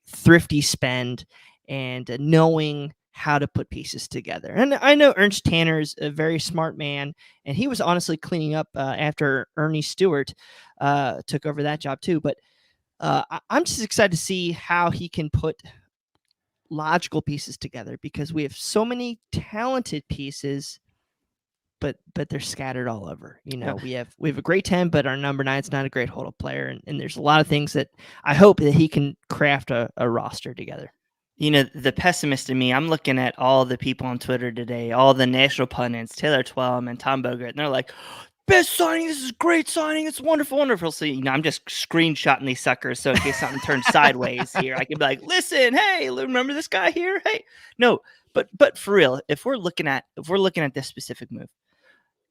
thrifty spend, and knowing how to put pieces together. And I know Ernst Tanner's a very smart man, and he was honestly cleaning up after Ernie Stewart took over that job too. But I'm just excited to see how he can put logical pieces together, because we have so many talented pieces, but they're scattered all over. Yeah. We have a great 10, but our number 9 is not a great hold-up player, and there's a lot of things that I hope that he can craft a roster together. The pessimist in me, I'm looking at all the people on Twitter today, all the national pundits, Taylor Twellman and Tom Bogert, and they're like, best signing, this is a great signing, it's wonderful, wonderful. So, I'm just screenshotting these suckers, so in case something turns sideways here, I can be like, listen, hey, remember this guy here? Hey, no, but for real, if we're looking at this specific move,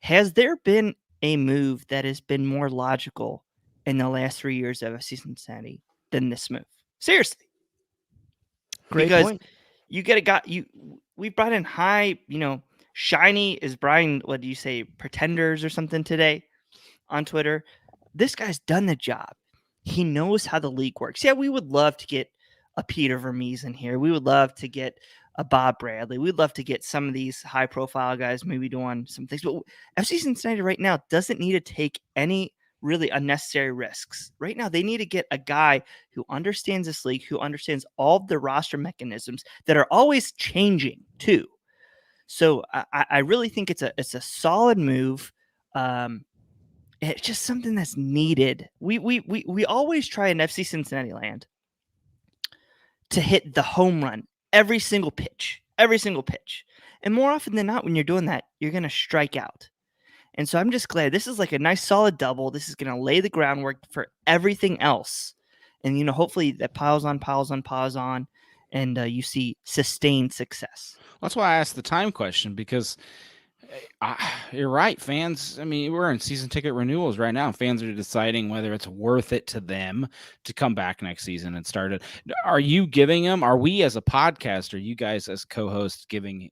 has there been a move that has been more logical in the last 3 years of FC Cincinnati than this move? Seriously. Great because point. We brought in high, shiny is Brian, what do you say, pretenders or something today on Twitter. This guy's done the job. He knows how the league works. Yeah, we would love to get a Peter Vermees in here. We would love to get a Bob Bradley. We'd love to get some of these high profile guys maybe doing some things. But FC Cincinnati right now doesn't need to take any really unnecessary risks. Right now, they need to get a guy who understands this league, who understands all of the roster mechanisms that are always changing too. So I really think it's a solid move. It's just something that's needed. We always try in FC Cincinnati land to hit the home run every single pitch. And more often than not, when you're doing that, you're going to strike out. And so I'm just glad this is like a nice solid double. This is going to lay the groundwork for everything else. And, hopefully that piles on, and you see sustained success. That's why I asked the time question, because you're right. Fans, we're in season ticket renewals right now. Fans are deciding whether it's worth it to them to come back next season and start it. Are you giving them, are we as a podcast, are you guys as co-hosts giving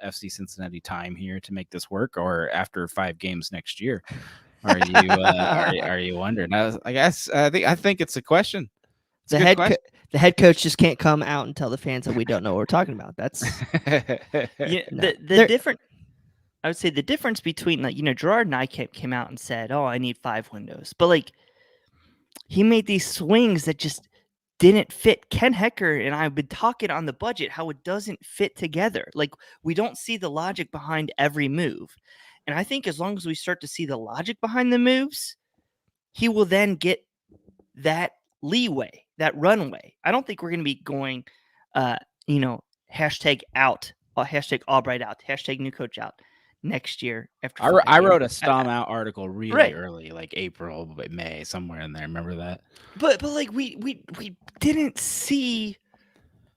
FC Cincinnati time here to make this work, or after 5 games next year? Are you are you wondering? I think it's a question. It's a good question. The head coach just can't come out and tell the fans that we don't know what we're talking about. That's the different. I would say the difference between, Gerard Nijkamp came out and said, "Oh, I need 5 windows," but he made these swings that just didn't fit. Ken Hecker and I have been talking on the budget how it doesn't fit together. We don't see the logic behind every move, and I think as long as we start to see the logic behind the moves, he will then get that leeway, that runway. I don't think we're going to be going, hashtag out, hashtag Albright out, hashtag new coach out next year. After I wrote a Stam out article really early, like April, May, somewhere in there. Remember that? But we didn't see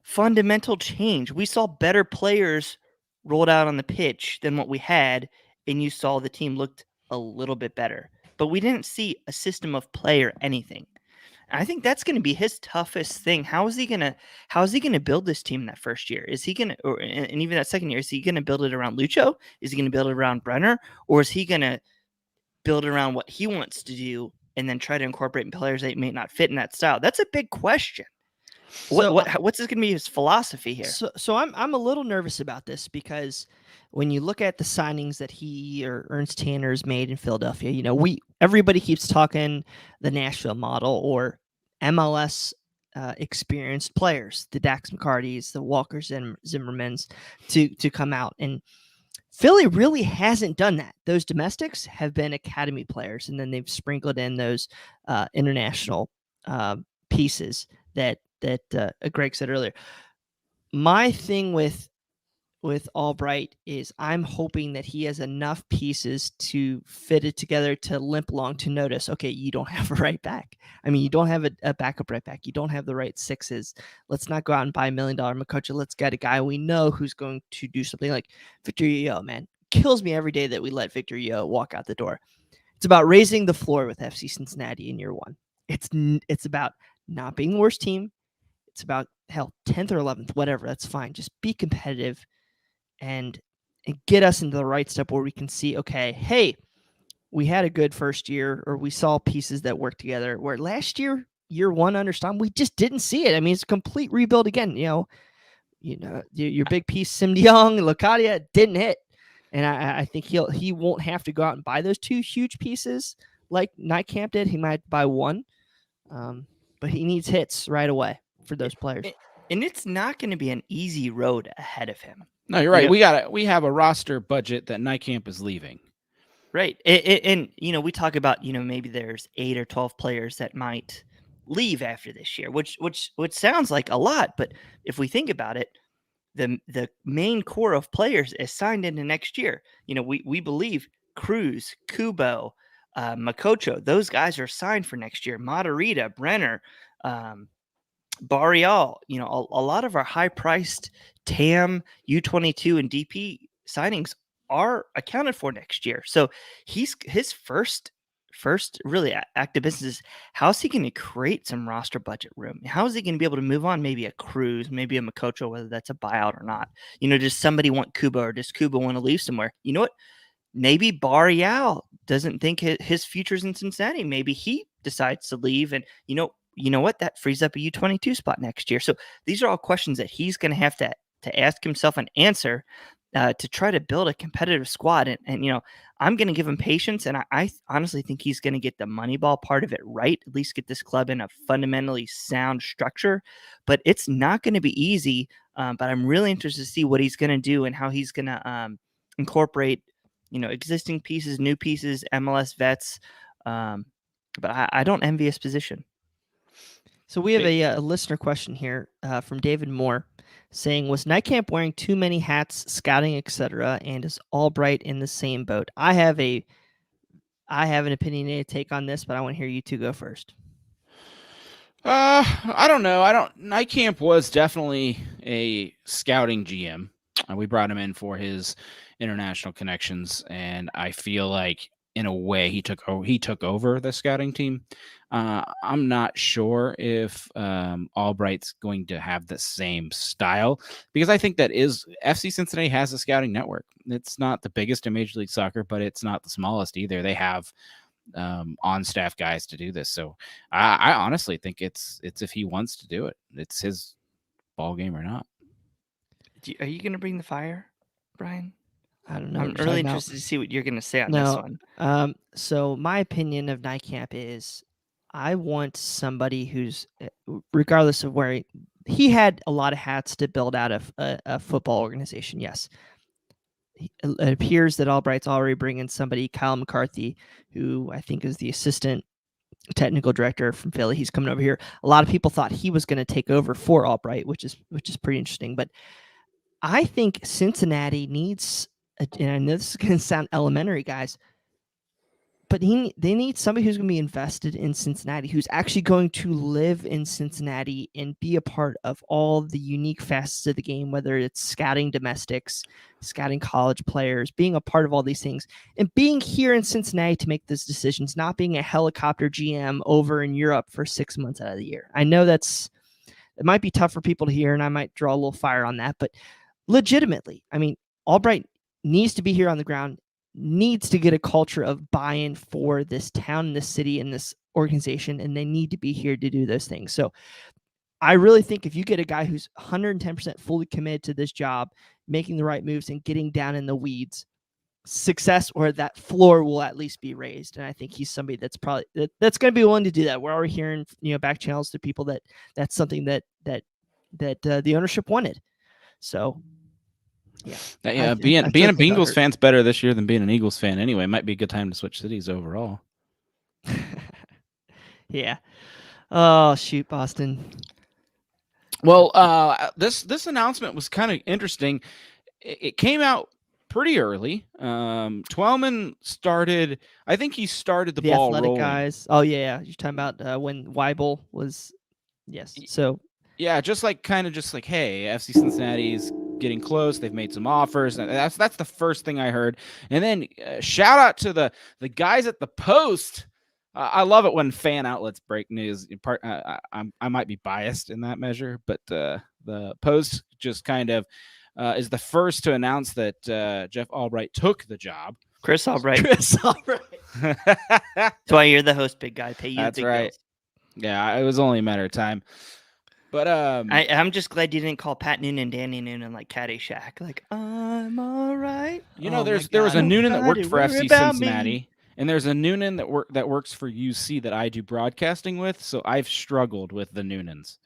fundamental change. We saw better players rolled out on the pitch than what we had, and you saw the team looked a little bit better. But we didn't see a system of play or anything. I think that's going to be his toughest thing. How is he going to build this team in that first year? Is he going to, and even that second year, is he going to build it around Lucho? Is he going to build it around Brenner? Or is he going to build it around what he wants to do and then try to incorporate players that may not fit in that style? That's a big question. What's going to be his philosophy here? So I'm a little nervous about this because when you look at the signings that he or Ernst Tanner's made in Philadelphia, everybody keeps talking the Nashville model or MLS experienced players, the Dax McCartys, the Walker Zimmermans, to come out, and Philly really hasn't done that. Those domestics have been academy players, and then they've sprinkled in those international pieces that Greg said earlier. My thing with Albright is I'm hoping that he has enough pieces to fit it together to limp along to notice, okay, you don't have a right back. I mean, you don't have a backup right back. You don't have the right sixes. Let's not go out and buy $1 million Makocha. Let's get a guy we know who's going to do something like Victor Yo, man. Kills me every day that we let Victor Yo walk out the door. It's about raising the floor with FC Cincinnati in year one. It's about not being the worst team. It's about, hell, 10th or 11th, whatever. That's fine. Just be competitive and get us into the right step where we can see, okay, hey, we had a good first year, or we saw pieces that work together, where last year, year one under Stam, we just didn't see it. I mean, it's a complete rebuild again. Your big piece, Sim De Jong and Locadia, didn't hit. And I think he won't have to go out and buy those two huge pieces like Nightcamp did. He might buy one, but he needs hits right away for those players. And it's not going to be an easy road ahead of him. No, you're right. We have a roster budget that Nightcamp is leaving. Right. And we talk about, maybe there's 8 or 12 players that might leave after this year, which sounds like a lot. But if we think about it, the main core of players is signed into next year. We believe Cruz, Kubo, Makocho, those guys are signed for next year. Matarrita, Brenner, Barrial, a lot of our high-priced TAM, U22, and DP signings are accounted for next year. So his first really active business is, how's he going to create some roster budget room? How is he going to be able to move on maybe a Cruz, maybe a Makocho, whether that's a buyout or not? Does somebody want Kuba, or does Kuba want to leave somewhere? You know what? Maybe Barrial doesn't think his future's in Cincinnati. Maybe he decides to leave, and you know what? That frees up a U22 spot next year. So these are all questions that he's going to have to ask himself and answer to try to build a competitive squad. And I'm going to give him patience, and I honestly think he's going to get the Moneyball part of it right, at least get this club in a fundamentally sound structure. But it's not going to be easy, but I'm really interested to see what he's going to do and how he's going to incorporate, existing pieces, new pieces, MLS vets. But I don't envy his position. So we have a listener question here from David Moore saying, was Nightcamp wearing too many hats, scouting, etc., and is Albright in the same boat? I have an opinionated take on this, but I want to hear you two go first. I don't know. Nightcamp was definitely a scouting GM. We brought him in for his international connections, and I feel like in a way he took over the scouting team. I'm not sure if Albright's going to have the same style, because I think that FC Cincinnati has a scouting network. It's not the biggest in Major League Soccer, but it's not the smallest either. They have on-staff guys to do this. So I honestly think it's if he wants to do it, it's his ball game or not. Are you going to bring the fire, Brian? I don't know. I'm really interested to see what you're going to say on this one. So my opinion of Nightcamp is, I want somebody who's, regardless of where he had a lot of hats to build out a football organization. Yes. It appears that Albright's already bringing somebody, Kyle McCarthy, who I think is the assistant technical director from Philly. He's coming over here. A lot of people thought he was going to take over for Albright, which is pretty interesting. But I think Cincinnati needs, and I know this is going to sound elementary, guys, but they need somebody who's going to be invested in Cincinnati, who's actually going to live in Cincinnati and be a part of all the unique facets of the game, whether it's scouting domestics, scouting college players, being a part of all these things, and being here in Cincinnati to make those decisions, not being a helicopter GM over in Europe for 6 months out of the year. I know it might be tough for people to hear, and I might draw a little fire on that, but legitimately, I mean, Albright needs to be here on the ground, needs to get a culture of buy-in for this town, this city, and this organization, and they need to be here to do those things. So I really think if you get a guy who's 110% fully committed to this job, making the right moves and getting down in the weeds, success or that floor will at least be raised. And I think he's somebody that's probably that's going to be willing to do that. We're already hearing, back channels to people that's something that the ownership wanted. So yeah, being a Bengals fan's better this year than being an Eagles fan anyway. Might be a good time to switch cities overall. Yeah. Oh shoot, Boston. Well, this announcement was kind of interesting. It came out pretty early. Twellman started. I think he started the ball athletic rolling. Guys. Oh yeah, you're talking about when Weibel was. Yes. So yeah, just like hey, FC Cincinnati's getting close. They've made some offers. And that's the first thing I heard. And then shout out to the guys at the Post. I love it when fan outlets break news. I might be biased in that measure, but the Post just kind of is the first to announce that Jeff Albright took the job. Chris Albright. Chris Albright. That's why you're the host, big guy. Pay you That's big right. bills. Yeah, it was only a matter of time. But I'm just glad you didn't call Pat Noonan Danny Noonan like Caddyshack. Like, I'm all right. There was a Noonan that worked for FC Cincinnati. Me. And there's a Noonan that works for UC that I do broadcasting with, so I've struggled with the Noonans.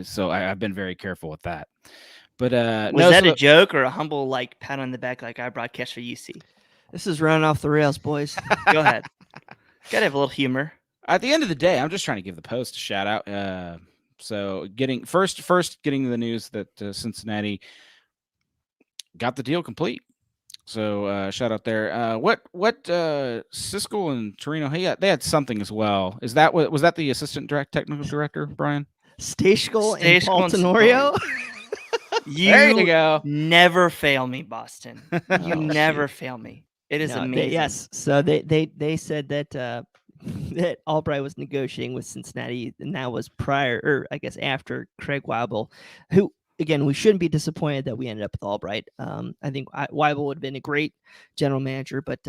So I've been very careful with that. But was that a joke or a humble pat on the back like I broadcast for UC? This is running off the rails, boys. Go ahead. Gotta have a little humor. At the end of the day, I'm just trying to give the Post a shout out. So getting the news that Cincinnati got the deal complete. So shout out there. What Siskel and Tyrone, they had something as well. Was that the assistant technical director, Brian? Stashkel and Paul Tenorio. There you go. Never fail me, Boston. You never fail me. It is amazing. Yes. So they said that that Albright was negotiating with Cincinnati, and that was prior, or I guess after Craig Weibel, who. Again, we shouldn't be disappointed that we ended up with Albright. I think Weibel would have been a great general manager, but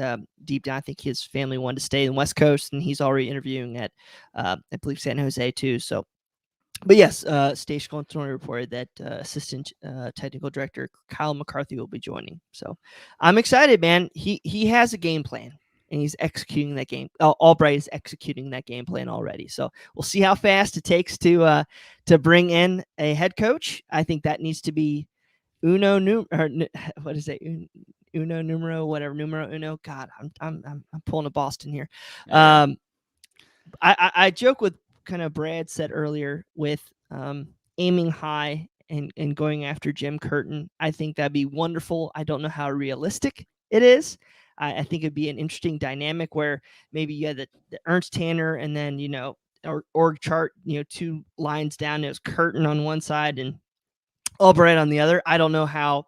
deep down, I think his family wanted to stay in the West Coast, and he's already interviewing at, I believe, San Jose too. So, but yes, Stashkel and Tenorio reported that assistant technical director Kyle McCarthy will be joining. So, I'm excited, man. He has a game plan. And he's executing that game. Albright is executing that game plan already. So we'll see how fast it takes to bring in a head coach. I think that needs to be numero uno. God, I'm pulling a Boston here. I joke with kind of Brad said earlier with aiming high and going after Jim Curtin. I think that'd be wonderful. I don't know how realistic it is. I think it'd be an interesting dynamic where maybe you had the Ernst Tanner and then, org chart, 2 lines down. There's Curtin on one side and Albright on the other. I don't know how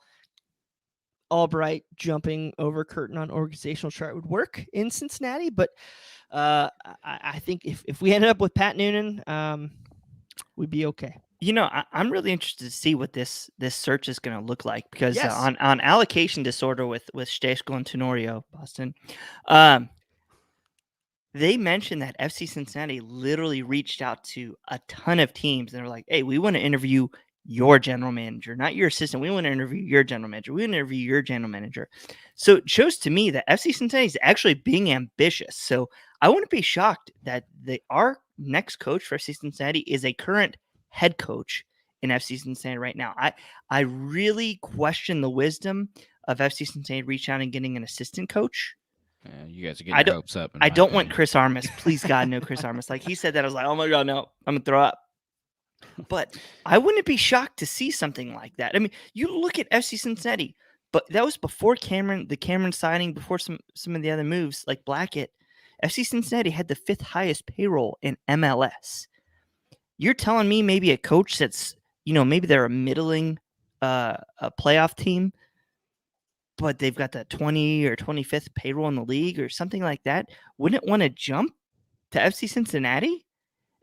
Albright jumping over Curtin on organizational chart would work in Cincinnati, but I think if we ended up with Pat Noonan, we'd be okay. I'm really interested to see what this search is going to look like because Yes. On allocation disorder with Stashkel and Tenorio, Boston, they mentioned that FC Cincinnati literally reached out to a ton of teams and they're like, "Hey, we want to interview your general manager, not your assistant. We want to interview your general manager. We want to interview your general manager." So it shows to me that FC Cincinnati is actually being ambitious. So I wouldn't be shocked that our next coach for FC Cincinnati is a current head coach in FC Cincinnati right now. I really question the wisdom of FC Cincinnati reaching out and getting an assistant coach. You guys are getting your hopes up. I don't want Chris Armas. Please, God, no Chris Armas. Like he said that, I was like, oh my God, no, I'm going to throw up. But I wouldn't be shocked to see something like that. I mean, you look at FC Cincinnati, but that was before the Cameron signing, before some of the other moves like Blackett. FC Cincinnati had the 5th highest payroll in MLS. You're telling me maybe a coach that's, maybe they're a middling a playoff team, but they've got the 20 or 25th payroll in the league or something like that, wouldn't want to jump to FC Cincinnati?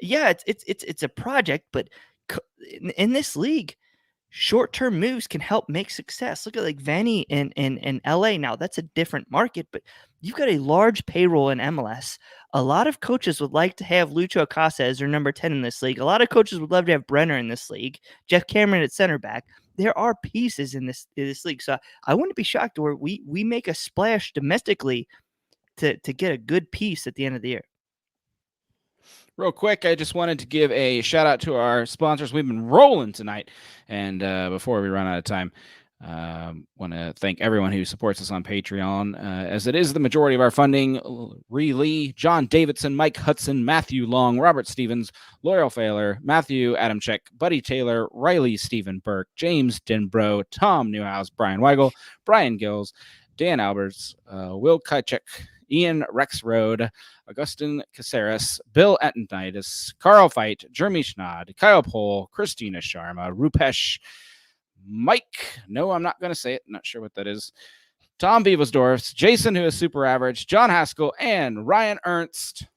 Yeah, it's a project, but in this league, short-term moves can help make success. Look at like Vanny in LA now. That's a different market, but you've got a large payroll in MLS. A lot of coaches would like to have Lucho Acosta as their number 10 in this league. A lot of coaches would love to have Brenner in this league, Jeff Cameron at center back. There are pieces in this league. So I wouldn't be shocked where we make a splash domestically to get a good piece at the end of the year. Real quick, I just wanted to give a shout out to our sponsors. We've been rolling tonight. And before we run out of time, want to thank everyone who supports us on Patreon, as it is the majority of our funding. Ree Lee, John Davidson, Mike Hudson, Matthew Long, Robert Stevens, Loyal Failer, Matthew Adamczyk, Buddy Taylor, Riley Stephen Burke, James Denbro, Tom Newhouse, Brian Weigel, Brian Gills, Dan Alberts, Will Kajczyk, Ian Rexroad, Augustin Caceres, Bill Attendaitis, Carl Veit, Jeremy Schneid, Kyle Pohl, Christina Sharma, Rupesh, Mike. No, I'm not going to say it. Not sure what that is. Tom Beavesdorf, Jason, who is super average, John Haskell, and Ryan Ernst.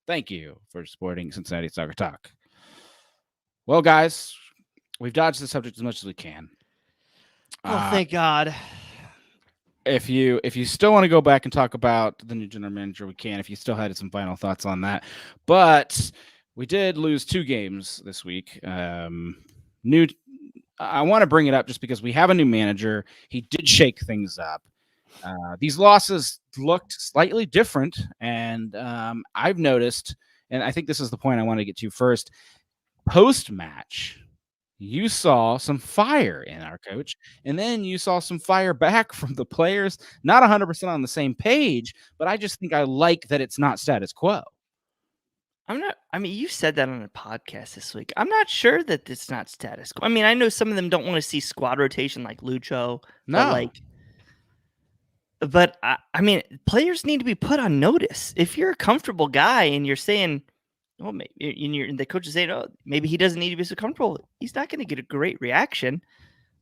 Thank you for supporting Cincinnati Soccer Talk. Well, guys, we've dodged the subject as much as we can. Oh, thank God. If you still want to go back and talk about the new general manager, we can. If you still had some final thoughts on that, but we did lose 2 games this week. I want to bring it up just because we have a new manager. He did shake things up. These losses looked slightly different, and I've noticed, and I think this is the point I want to get to first. Post-match, you saw some fire in our coach, and then you saw some fire back from the players. Not 100% on the same page, but I just think I like that it's not status quo. You said that on a podcast this week. I'm not sure that it's not status quo. I mean, I know some of them don't want to see squad rotation like Lucho. No. But I mean, players need to be put on notice. If you're a comfortable guy and you're saying, well, maybe, and the coach is saying, oh, maybe he doesn't need to be so comfortable, he's not going to get a great reaction.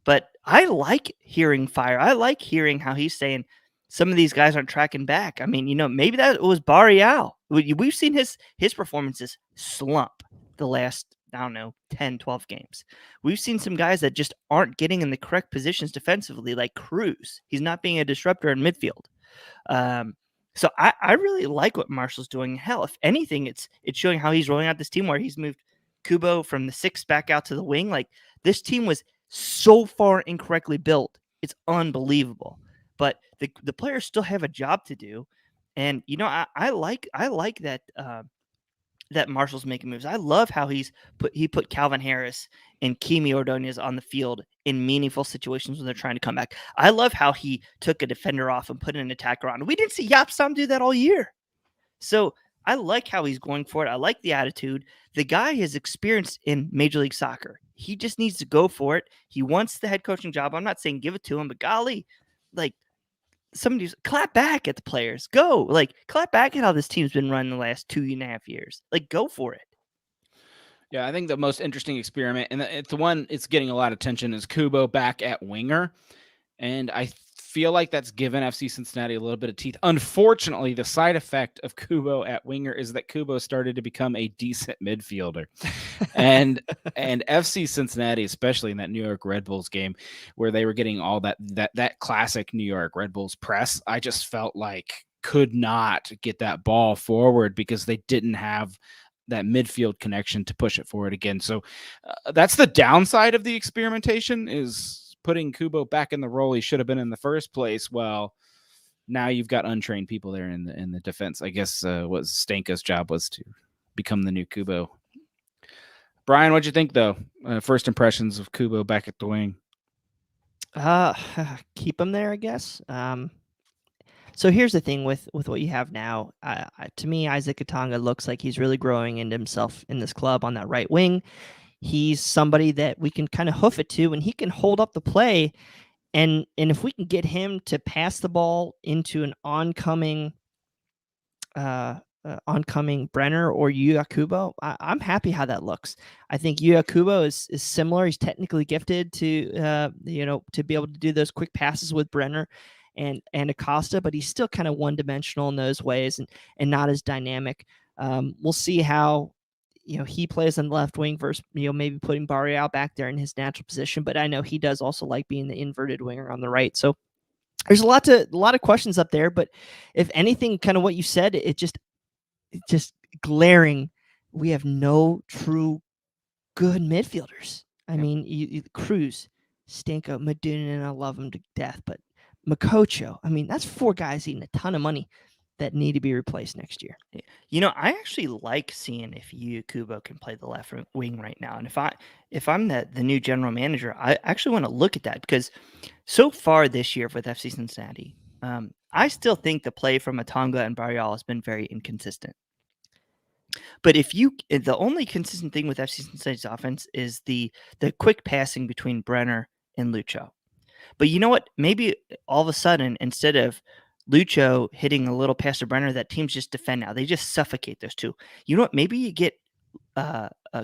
But I like hearing fire. I like hearing how he's saying some of these guys aren't tracking back. I mean, maybe that was Barrial. We've seen his performances slump the last, 10, 12 games. We've seen some guys that just aren't getting in the correct positions defensively, like Cruz. He's not being a disruptor in midfield. So I really like what Marshall's doing. Hell, if anything, it's showing how he's rolling out this team where he's moved Kubo from the 6 back out to the wing. Like, this team was so far incorrectly built. It's unbelievable. But the players still have a job to do. And, I like that that Marshall's making moves. I love how he put Calvin Harris and Kimi Ordonez on the field in meaningful situations when they're trying to come back. I love how he took a defender off and put an attacker on. We didn't see Jaap Stam do that all year. So I like how he's going for it. I like the attitude. The guy has experience in Major League Soccer. He just needs to go for it. He wants the head coaching job. I'm not saying give it to him, but golly, like, somebody's clap back at the players. Go, clap back at how this team's been run the last 2.5 years. Go for it. Yeah, I think the most interesting experiment, and it's the one it's getting a lot of attention, is Kubo back at winger. And I feel like that's given FC Cincinnati a little bit of teeth. Unfortunately, the side effect of Kubo at winger is that Kubo started to become a decent midfielder. and FC Cincinnati, especially in that New York Red Bulls game where they were getting all that classic New York Red Bulls press, I just felt like could not get that ball forward because they didn't have that midfield connection to push it forward again. So that's the downside of the experimentation, is putting Kubo back in the role he should have been in the first place. Well, now you've got untrained people there in the defense. I guess what Stanko's job was to become the new Kubo. Brian, what'd you think, though? First impressions of Kubo back at the wing. Keep him there, I guess. So here's the thing with what you have now. To me, Isaac Katanga looks like he's really growing into himself in this club on that right wing. He's somebody that we can kind of hoof it to, and he can hold up the play. And if we can get him to pass the ball into an oncoming Brenner or Yuya Kubo, I'm happy how that looks. I think Yuya Kubo is similar. He's technically gifted to to be able to do those quick passes with Brenner and Acosta, but he's still kind of one-dimensional in those ways and not as dynamic. We'll see how he plays on the left wing versus, maybe putting Barrial back there in his natural position. But I know he does also like being the inverted winger on the right. So there's a lot of questions up there. But if anything, kind of what you said, it's just glaring. We have no true good midfielders. I mean, you Cruz, Stanko, Meduna, and I love him to death. But Makocho, I mean, that's 4 guys eating a ton of money that need to be replaced next year. I actually like seeing if Kubo can play the left wing right now. And if I'm the new general manager, I actually want to look at that, because so far this year with FC Cincinnati, I still think the play from Atanga and Barrial has been very inconsistent. But the only consistent thing with FC Cincinnati's offense is the quick passing between Brenner and Lucho. But you know what? Maybe all of a sudden, instead of Lucho hitting a little pass to Brenner, that teams just defend now. They just suffocate those two. You know what? Maybe you get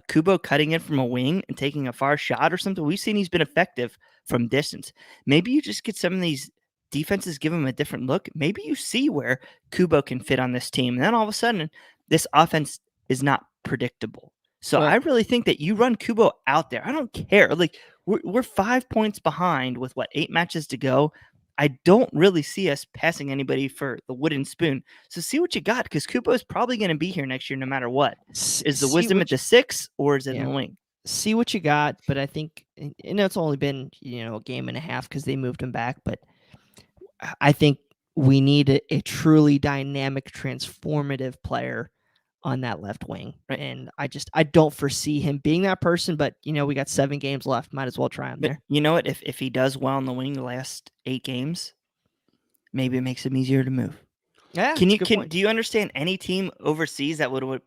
Kubo cutting in from a wing and taking a far shot or something. We've seen he's been effective from distance. Maybe you just get some of these defenses, give him a different look. Maybe you see where Kubo can fit on this team. And then all of a sudden, this offense is not predictable. So I really think that you run Kubo out there. I don't care. Like, we're 5 points behind with 8 matches to go. I don't really see us passing anybody for the wooden spoon. So see what you got, because Kubo is probably going to be here next year no matter what. Is the wisdom at the 6, or is it in the wing? See what you got, but I think, it's only been a game and a half because they moved him back, but I think we need a truly dynamic, transformative player on that left wing. Right. And I don't foresee him being that person, but we got 7 games left. Might as well try him there. You know what? If he does well on the wing the last 8 games, maybe it makes him easier to move. Yeah. Do you understand any team overseas that would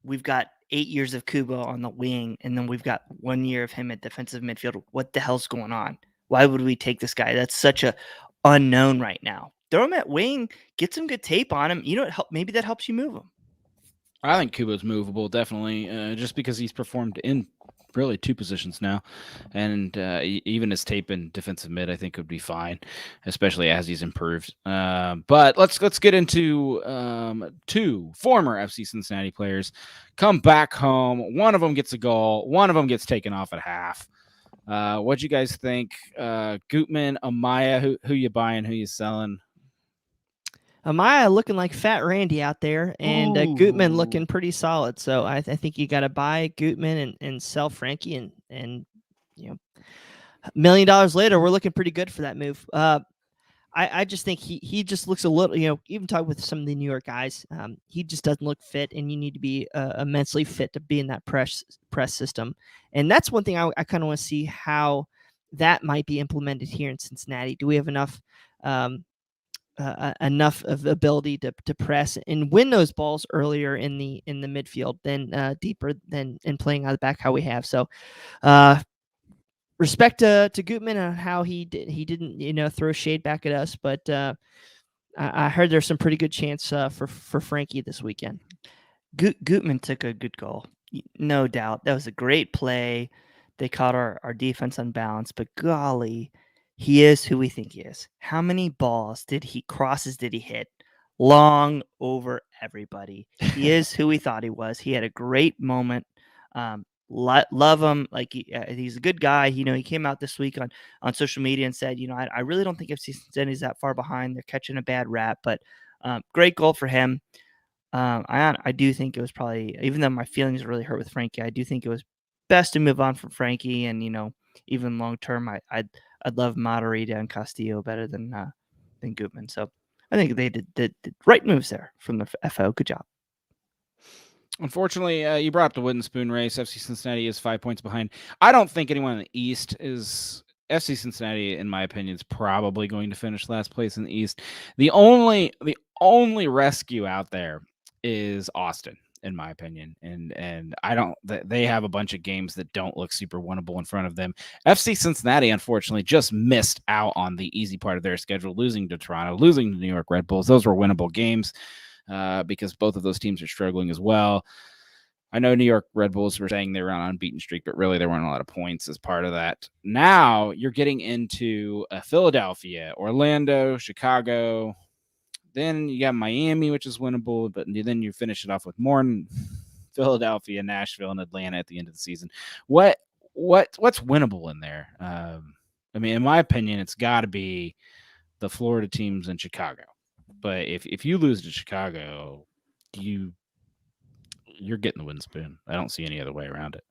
we've got 8 years of Kubo on the wing, and then we've got 1 year of him at defensive midfield? What the hell's going on? Why would we take this guy? That's such a unknown right now. Throw him at wing, get some good tape on him. Maybe that helps you move him. I think Kubo's movable, definitely, just because he's performed in really 2 positions now, and even his tape in defensive mid, I think, would be fine, especially as he's improved. But let's get into 2 former FC Cincinnati players come back home. One of them gets a goal. One of them gets taken off at half. What'd you guys think? Gutman, Amaya, who you buying? Who you selling? Amaya looking like Fat Randy out there, and Gutman looking pretty solid. So I think you got to buy Gutman and sell Frankie, and $1 million later, we're looking pretty good for that move. I just think he just looks a little, even talk with some of the New York guys, he just doesn't look fit, and you need to be immensely fit to be in that press system. And that's one thing I kind of want to see how that might be implemented here in Cincinnati. Do we have enough of ability to press and win those balls earlier in the midfield than deeper than in playing out of the back how we have? So respect to Gutman on how he didn't throw shade back at us, but I heard there's some pretty good chance for Frankie this weekend. Gutman took a good goal, no doubt. That was a great play. They caught our defense unbalanced, but golly, he is who we think he is. How many crosses did he hit? Long over everybody. He is who we thought he was. He had a great moment. Love him. Like he's a good guy. He came out this week on social media and said, I really don't think FC Cincinnati is that far behind. They're catching a bad rap, but great goal for him. I do think it was probably, even though my feelings are really hurt with Frankie, I do think it was best to move on from Frankie. And, even long term, I'd love Matarrita and Castillo better than Gutman. So I think they did the right moves there from the FO. Good job. Unfortunately, you brought up the wooden spoon race. FC Cincinnati is 5 points behind. I don't think anyone in the East is. FC Cincinnati, in my opinion, is probably going to finish last place in the East. The only rescue out there is Austin, in my opinion, and I don't. They have a bunch of games that don't look super winnable in front of them. FC Cincinnati, unfortunately, just missed out on the easy part of their schedule, losing to Toronto, losing to New York Red Bulls. Those were winnable games because both of those teams are struggling as well. I know New York Red Bulls were saying they were on an unbeaten streak, but really there weren't a lot of points as part of that. Now you're getting into Philadelphia, Orlando, Chicago. Then you got Miami, which is winnable, but then you finish it off with more Philadelphia, Nashville, and Atlanta at the end of the season. What's winnable in there? I mean, in my opinion, it's got to be the Florida teams in Chicago. But if you lose to Chicago, you're getting the win spoon. I don't see any other way around it.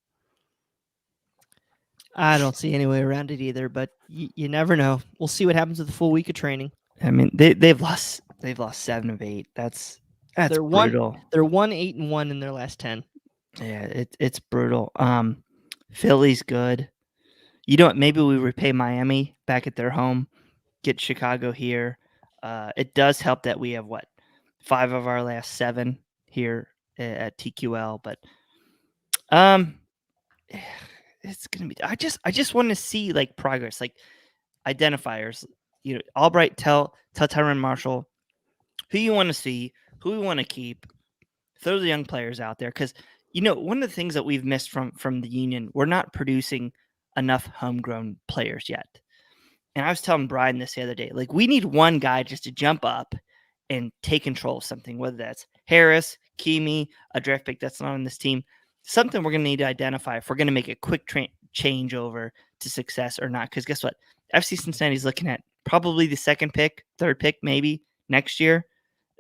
I don't see any way around it either, but you never know. We'll see what happens with the full week of training. I mean, they've lost 7 of 8. That's They're brutal. They're 1-8-1 in their last 10. Yeah, it's brutal. Philly's good. You know what? Maybe we repay Miami back at their home, get Chicago here. It does help that we have 5 of our last 7 here at TQL, but it's gonna be. I just want to see like progress, like identifiers. You know, Albright, tell Tyrone Marshall who you want to see, who we want to keep. Throw the young players out there, because you know one of the things that we've missed from the union, we're not producing enough homegrown players yet. And I was telling Brian this the other day, like we need one guy just to jump up and take control of something, whether that's Harris, Kimi, a draft pick that's not on this team, something we're going to need to identify if we're going to make a quick change over to success or not. Because guess what? FC Cincinnati is looking at probably the 2nd pick, 3rd pick, maybe next year.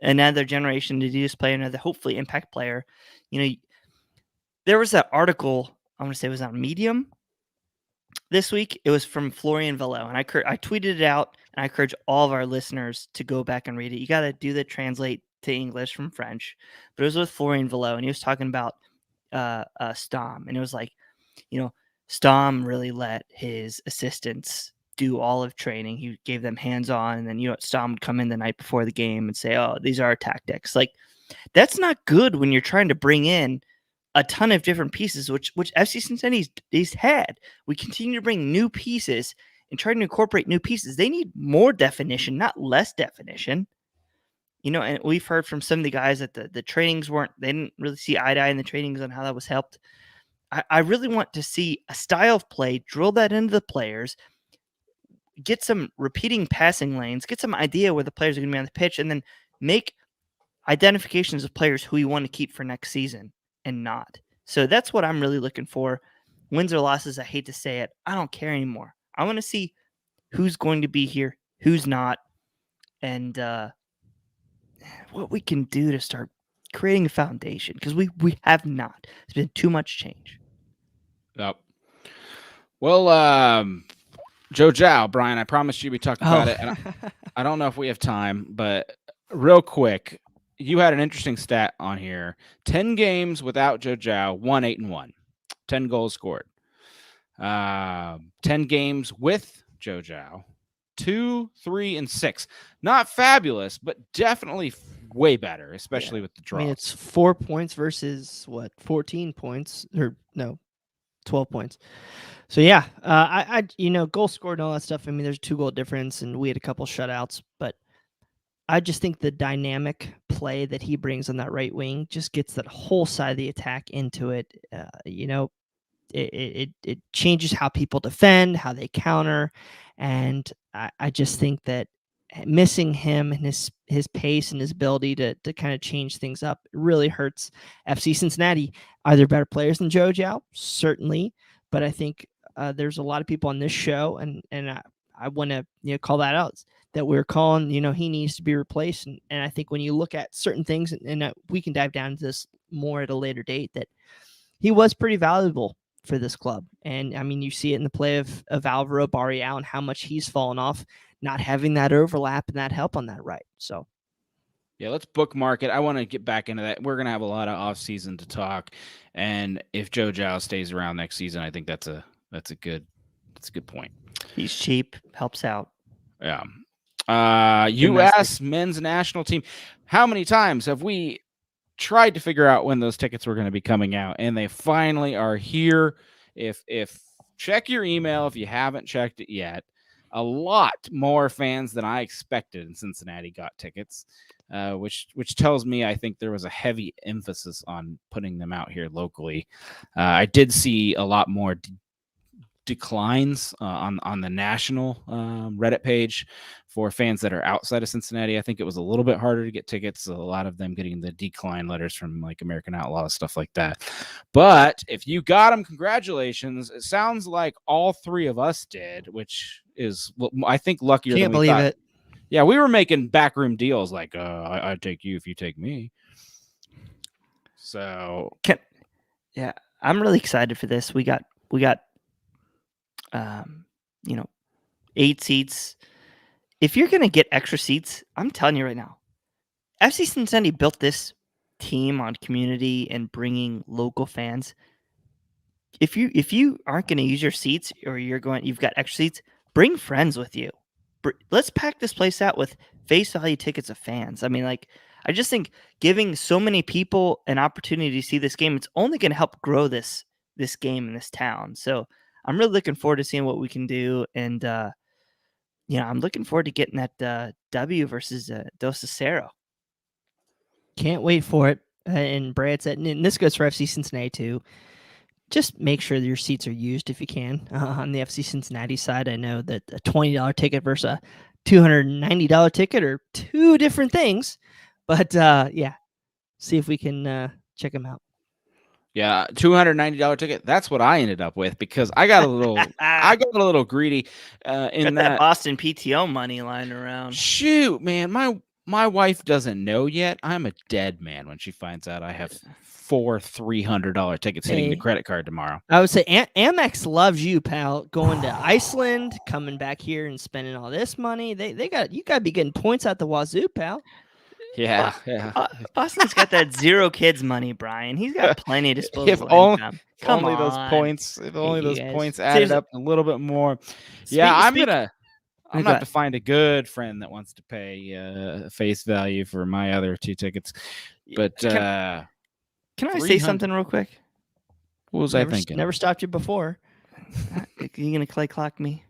Another generation to do this, play another hopefully impact player. You know, there was that article, I want to say it was on Medium this week. It was from Florian Valleau, and I tweeted it out, and I encourage all of our listeners to go back and read it. You got to do the translate to English from French, but it was with Florian Valleau, and he was talking about Stam, and it was like, you know, Stam really let his assistants do all of training. He gave them hands-on, and then, you know, Stam would come in the night before the game and say, oh, these are our tactics. Like, that's not good when you're trying to bring in a ton of different pieces, which FC Cincinnati's had. We continue to bring new pieces and try to incorporate new pieces. They need more definition, not less definition. You know, and we've heard from some of the guys that the trainings they didn't really see eye to eye in the trainings on how that was helped. I really want to see a style of play, drill that into the players, get some repeating passing lanes, get some idea where the players are going to be on the pitch, and then make identifications of players who you want to keep for next season and not. So that's what I'm really looking for. Wins or losses, I hate to say it, I don't care anymore. I want to see who's going to be here, who's not, and what we can do to start creating a foundation, because we have not. It's been too much change. Yep. Well, Joe Jaap, Brian, I promised you we talked about it. And I don't know if we have time, but real quick, you had an interesting stat on here. 10 games without Joe Jaap, 1-8-1. 10 goals scored. 10 games with Joe Jaap, 2, 3, and 6. Not fabulous, but definitely way better, especially with the draw. I mean, it's 4 points versus 14 points, or no, 12 points. So yeah, I goal scored and all that stuff. I mean, there's a 2-goal difference, and we had a couple shutouts, but I just think the dynamic play that he brings on that right wing just gets that whole side of the attack into it. It changes how people defend, how they counter, and I just think that missing him and his pace and his ability to kind of change things up really hurts FC Cincinnati. Are there better players than Joe Jaap? Certainly, but I think there's a lot of people on this show, and I want to call that out, that we're calling, he needs to be replaced. And I think when you look at certain things, and we can dive down into this more at a later date, that he was pretty valuable for this club. And I mean, you see it in the play of Alvaro Barrial and how much he's fallen off, not having that overlap and that help on that right. So yeah, let's bookmark it. I want to get back into that. We're going to have a lot of off season to talk. And if Joe Jaap stays around next season, I think that's a good point. He's cheap, helps out. Yeah. U.S. men's national team. How many times have we tried to figure out when those tickets were going to be coming out, and they finally are here? If check your email if you haven't checked it yet. A lot more fans than I expected in Cincinnati got tickets, which tells me I think there was a heavy emphasis on putting them out here locally. I did see a lot more declines on the national Reddit page for fans that are outside of Cincinnati. I think it was a little bit harder to get tickets. A lot of them getting the decline letters from like American Outlaws, stuff like that. But if you got them, congratulations. It sounds like all three of us did, which is, I think, luckier Can't than we believe thought. it. Yeah, we were making backroom deals like, I take you if you take me. So yeah, I'm really excited for this. We got 8 seats. If you're gonna get extra seats, I'm telling you right now, FC Cincinnati built this team on community and bringing local fans. If you aren't gonna use your seats, or you've got extra seats, bring friends with you. Let's pack this place out with face value tickets of fans. I mean, like, I just think giving so many people an opportunity to see this game, it's only going to help grow this game in this town. So I'm really looking forward to seeing what we can do. And, I'm looking forward to getting that W versus Dos Acero. Can't wait for it. And Brad said, and this goes for FC Cincinnati too. Just make sure that your seats are used if you can. On the FC Cincinnati side, I know that a $20 ticket versus a $290 ticket are two different things. But see if we can check them out. yeah, $290 ticket. That's what I ended up with because I got a little greedy in that Boston PTO money lying around. Shoot, man, my wife doesn't know yet. I'm a dead man when she finds out I have 4 $300 tickets hitting the credit card tomorrow. I would say Amex loves you, pal. Going to Iceland, coming back here and spending all this money. You got to be getting points out the wazoo, pal. Yeah. Boston's got that zero kids money, Brian. He's got plenty of disposable income. If only those points added up a little bit more. I'm gonna have to find a good friend that wants to pay face value for my other 2 tickets. But can I say something real quick? What was I thinking? Never stopped you before. You gonna clay clock me?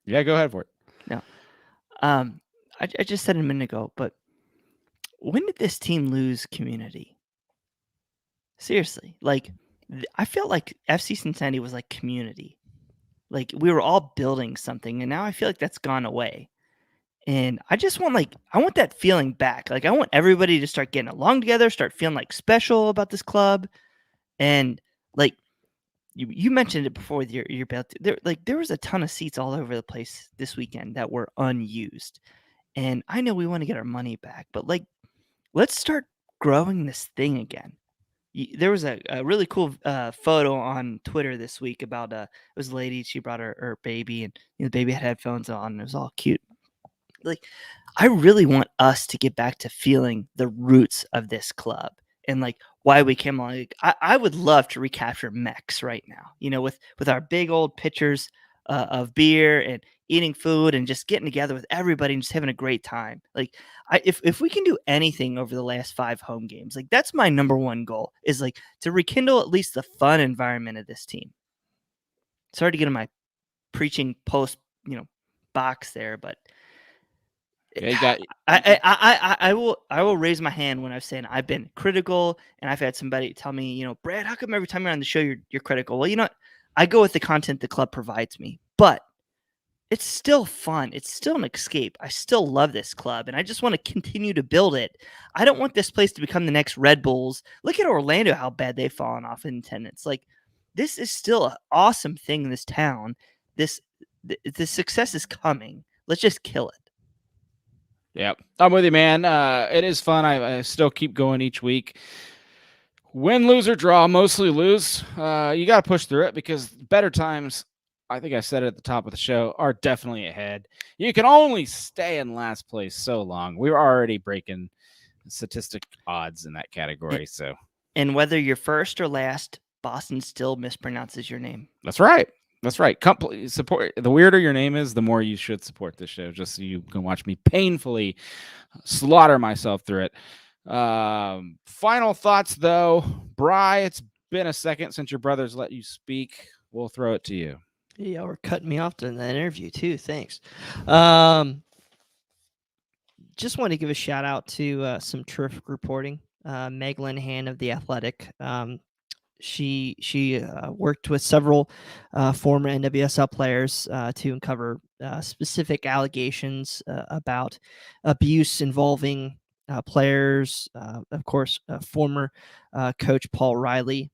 Yeah, go ahead for it. No. I just said a minute ago, but when did this team lose community? Seriously, like, I felt like FC Cincinnati was like community. Like, we were all building something, and now I feel like that's gone away. And I just want, I want that feeling back. Like, I want everybody to start getting along together, start feeling like special about this club. And like you mentioned it before with your belt. There was a ton of seats all over the place this weekend that were unused. And I know we want to get our money back, but let's start growing this thing again. There was a really cool photo on Twitter this week about it was a lady. She brought her baby, and the baby had headphones on, and it was all cute. Like, I really want us to get back to feeling the roots of this club and why we came along. Like, I would love to recapture Mex right now, with our big old pitchers of beer and eating food and just getting together with everybody and just having a great time. If we can do anything over the last 5 home games, that's my number one goal, is to rekindle at least the fun environment of this team. Sorry to get in my preaching post, box there, but yeah, I will raise my hand when I've said I've been critical, and I've had somebody tell me, Brad, how come every time you're on the show you're critical? Well, what? I go with the content the club provides me, but it's still fun. It's still an escape. I still love this club, and I just want to continue to build it. I don't want this place to become the next Red Bulls. Look at Orlando, how bad they've fallen off in attendance. This is still an awesome thing in this town. The success is coming. Let's just kill it. Yeah, I'm with you, man. It is fun. I still keep going each week. Win, lose, or draw, mostly lose. You got to push through it because better times, I think I said it at the top of the show, are definitely ahead. You can only stay in last place so long. We were already breaking statistic odds in that category. And whether you're first or last, Boston still mispronounces your name. That's right. That's right. Support. The weirder your name is, the more you should support this show, just so you can watch me painfully slaughter myself through it. Final thoughts, though. Bri, it's been a second since your brothers let you speak. We'll throw it to you. Yeah, we're cutting me off during that interview, too. Thanks. Just want to give a shout out to some terrific reporting. Meg Linehan of The Athletic. She worked with several former NWSL players to uncover specific allegations about abuse involving players. Of course, former coach Paul Riley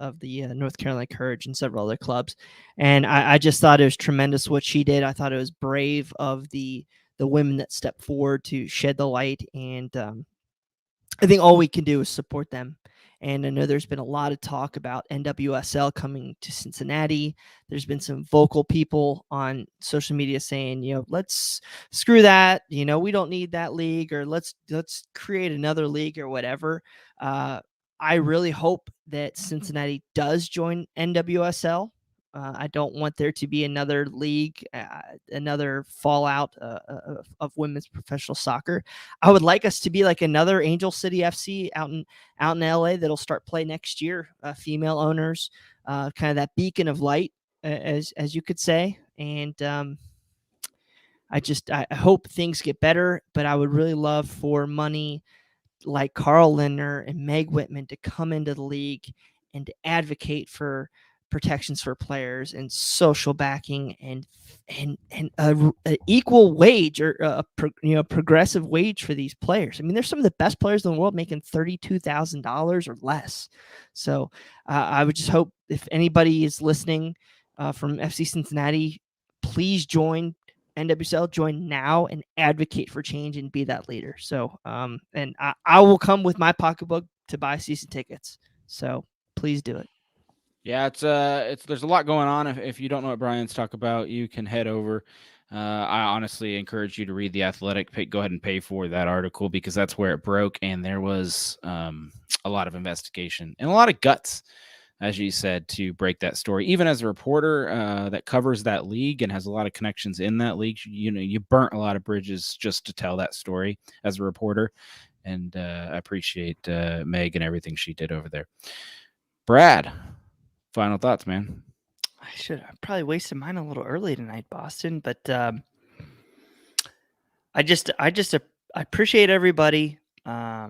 of the North Carolina Courage and several other clubs. And I just thought it was tremendous what she did. I thought it was brave of the women that stepped forward to shed the light. And I think all we can do is support them. And I know there's been a lot of talk about NWSL coming to Cincinnati. There's been some vocal people on social media saying, let's screw that. We don't need that league, or let's create another league or whatever. I really hope that Cincinnati does join NWSL. I don't want there to be another league, another fallout of women's professional soccer. I would like us to be like another Angel City FC out in LA that'll start play next year. Female owners, kind of that beacon of light, as you could say. And I hope things get better, but I would really love for money like Carl Lindner and Meg Whitman to come into the league and to advocate for protections for players and social backing and a equal wage, or a progressive wage for these players. I mean, there's some of the best players in the world making $32,000 or less. So I would just hope, if anybody is listening from FC Cincinnati, please join NWSL, join now and advocate for change and be that leader. So, and I will come with my pocketbook to buy season tickets. So please do it. Yeah, it's there's a lot going on. If you don't know what Brian's talking about, you can head over. I honestly encourage you to read The Athletic. Go ahead and pay for that article, because that's where it broke, and there was a lot of investigation and a lot of guts, as you said, to break that story. Even as a reporter that covers that league and has a lot of connections in that league, you burnt a lot of bridges just to tell that story as a reporter. And I appreciate Meg and everything she did over there. Brad, final thoughts, man. I probably wasted mine a little early tonight, Boston, but I appreciate everybody. I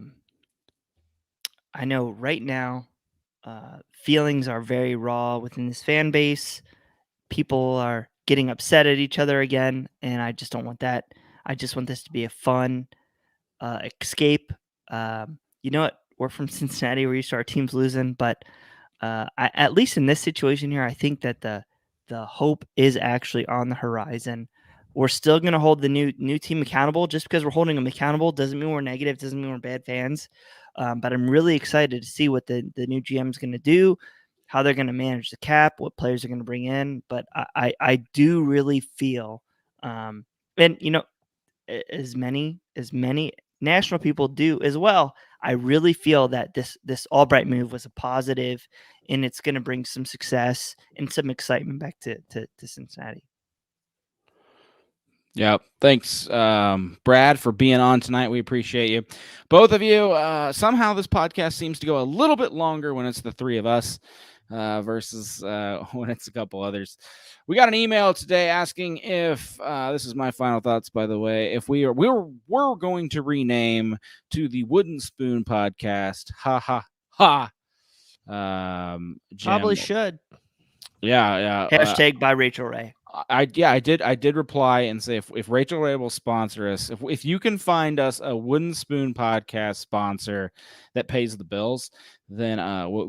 know right now feelings are very raw within this fan base. People are getting upset at each other again, and I just don't want that. I just want this to be a fun escape. You know what? We're from Cincinnati. We're used to our teams losing, but at least in this situation here, I think that the hope is actually on the horizon. We're still going to hold the new team accountable. Just because we're holding them accountable doesn't mean we're negative, doesn't mean we're bad fans. But I'm really excited to see what the new GM is going to do, how they're going to manage the cap, what players are going to bring in. But I do really feel, and as many national people do as well, I really feel that this Albright move was a positive, and it's going to bring some success and some excitement back to Cincinnati. Yeah, thanks, Brad, for being on tonight. We appreciate you, both of you. Somehow this podcast seems to go a little bit longer when it's the three of us versus when it's a couple others. We got an email today asking if this is my final thoughts, by the way, if we're going to rename to the Wooden Spoon Podcast. Ha ha ha. Probably should. Yeah. Hashtag by Rachel Ray. I did reply and say if Rachel Ray will sponsor us, if you can find us a Wooden Spoon Podcast sponsor that pays the bills, then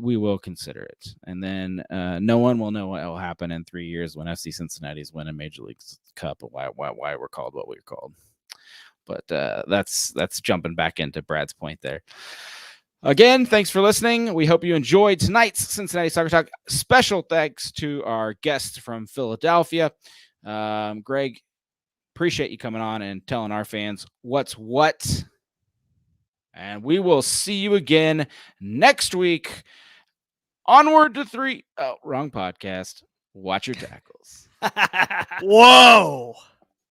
we will consider it. And then no one will know what will happen in 3 years when FC Cincinnati's win a Major League Cup, and why we're called what we're called. But that's jumping back into Brad's point there. Again, thanks for listening. We hope you enjoyed tonight's Cincinnati Soccer Talk. Special thanks to our guests from Philadelphia. Greg, appreciate you coming on and telling our fans what's what. And we will see you again next week. Onward to 3. Oh, wrong podcast. Watch your tackles. Whoa.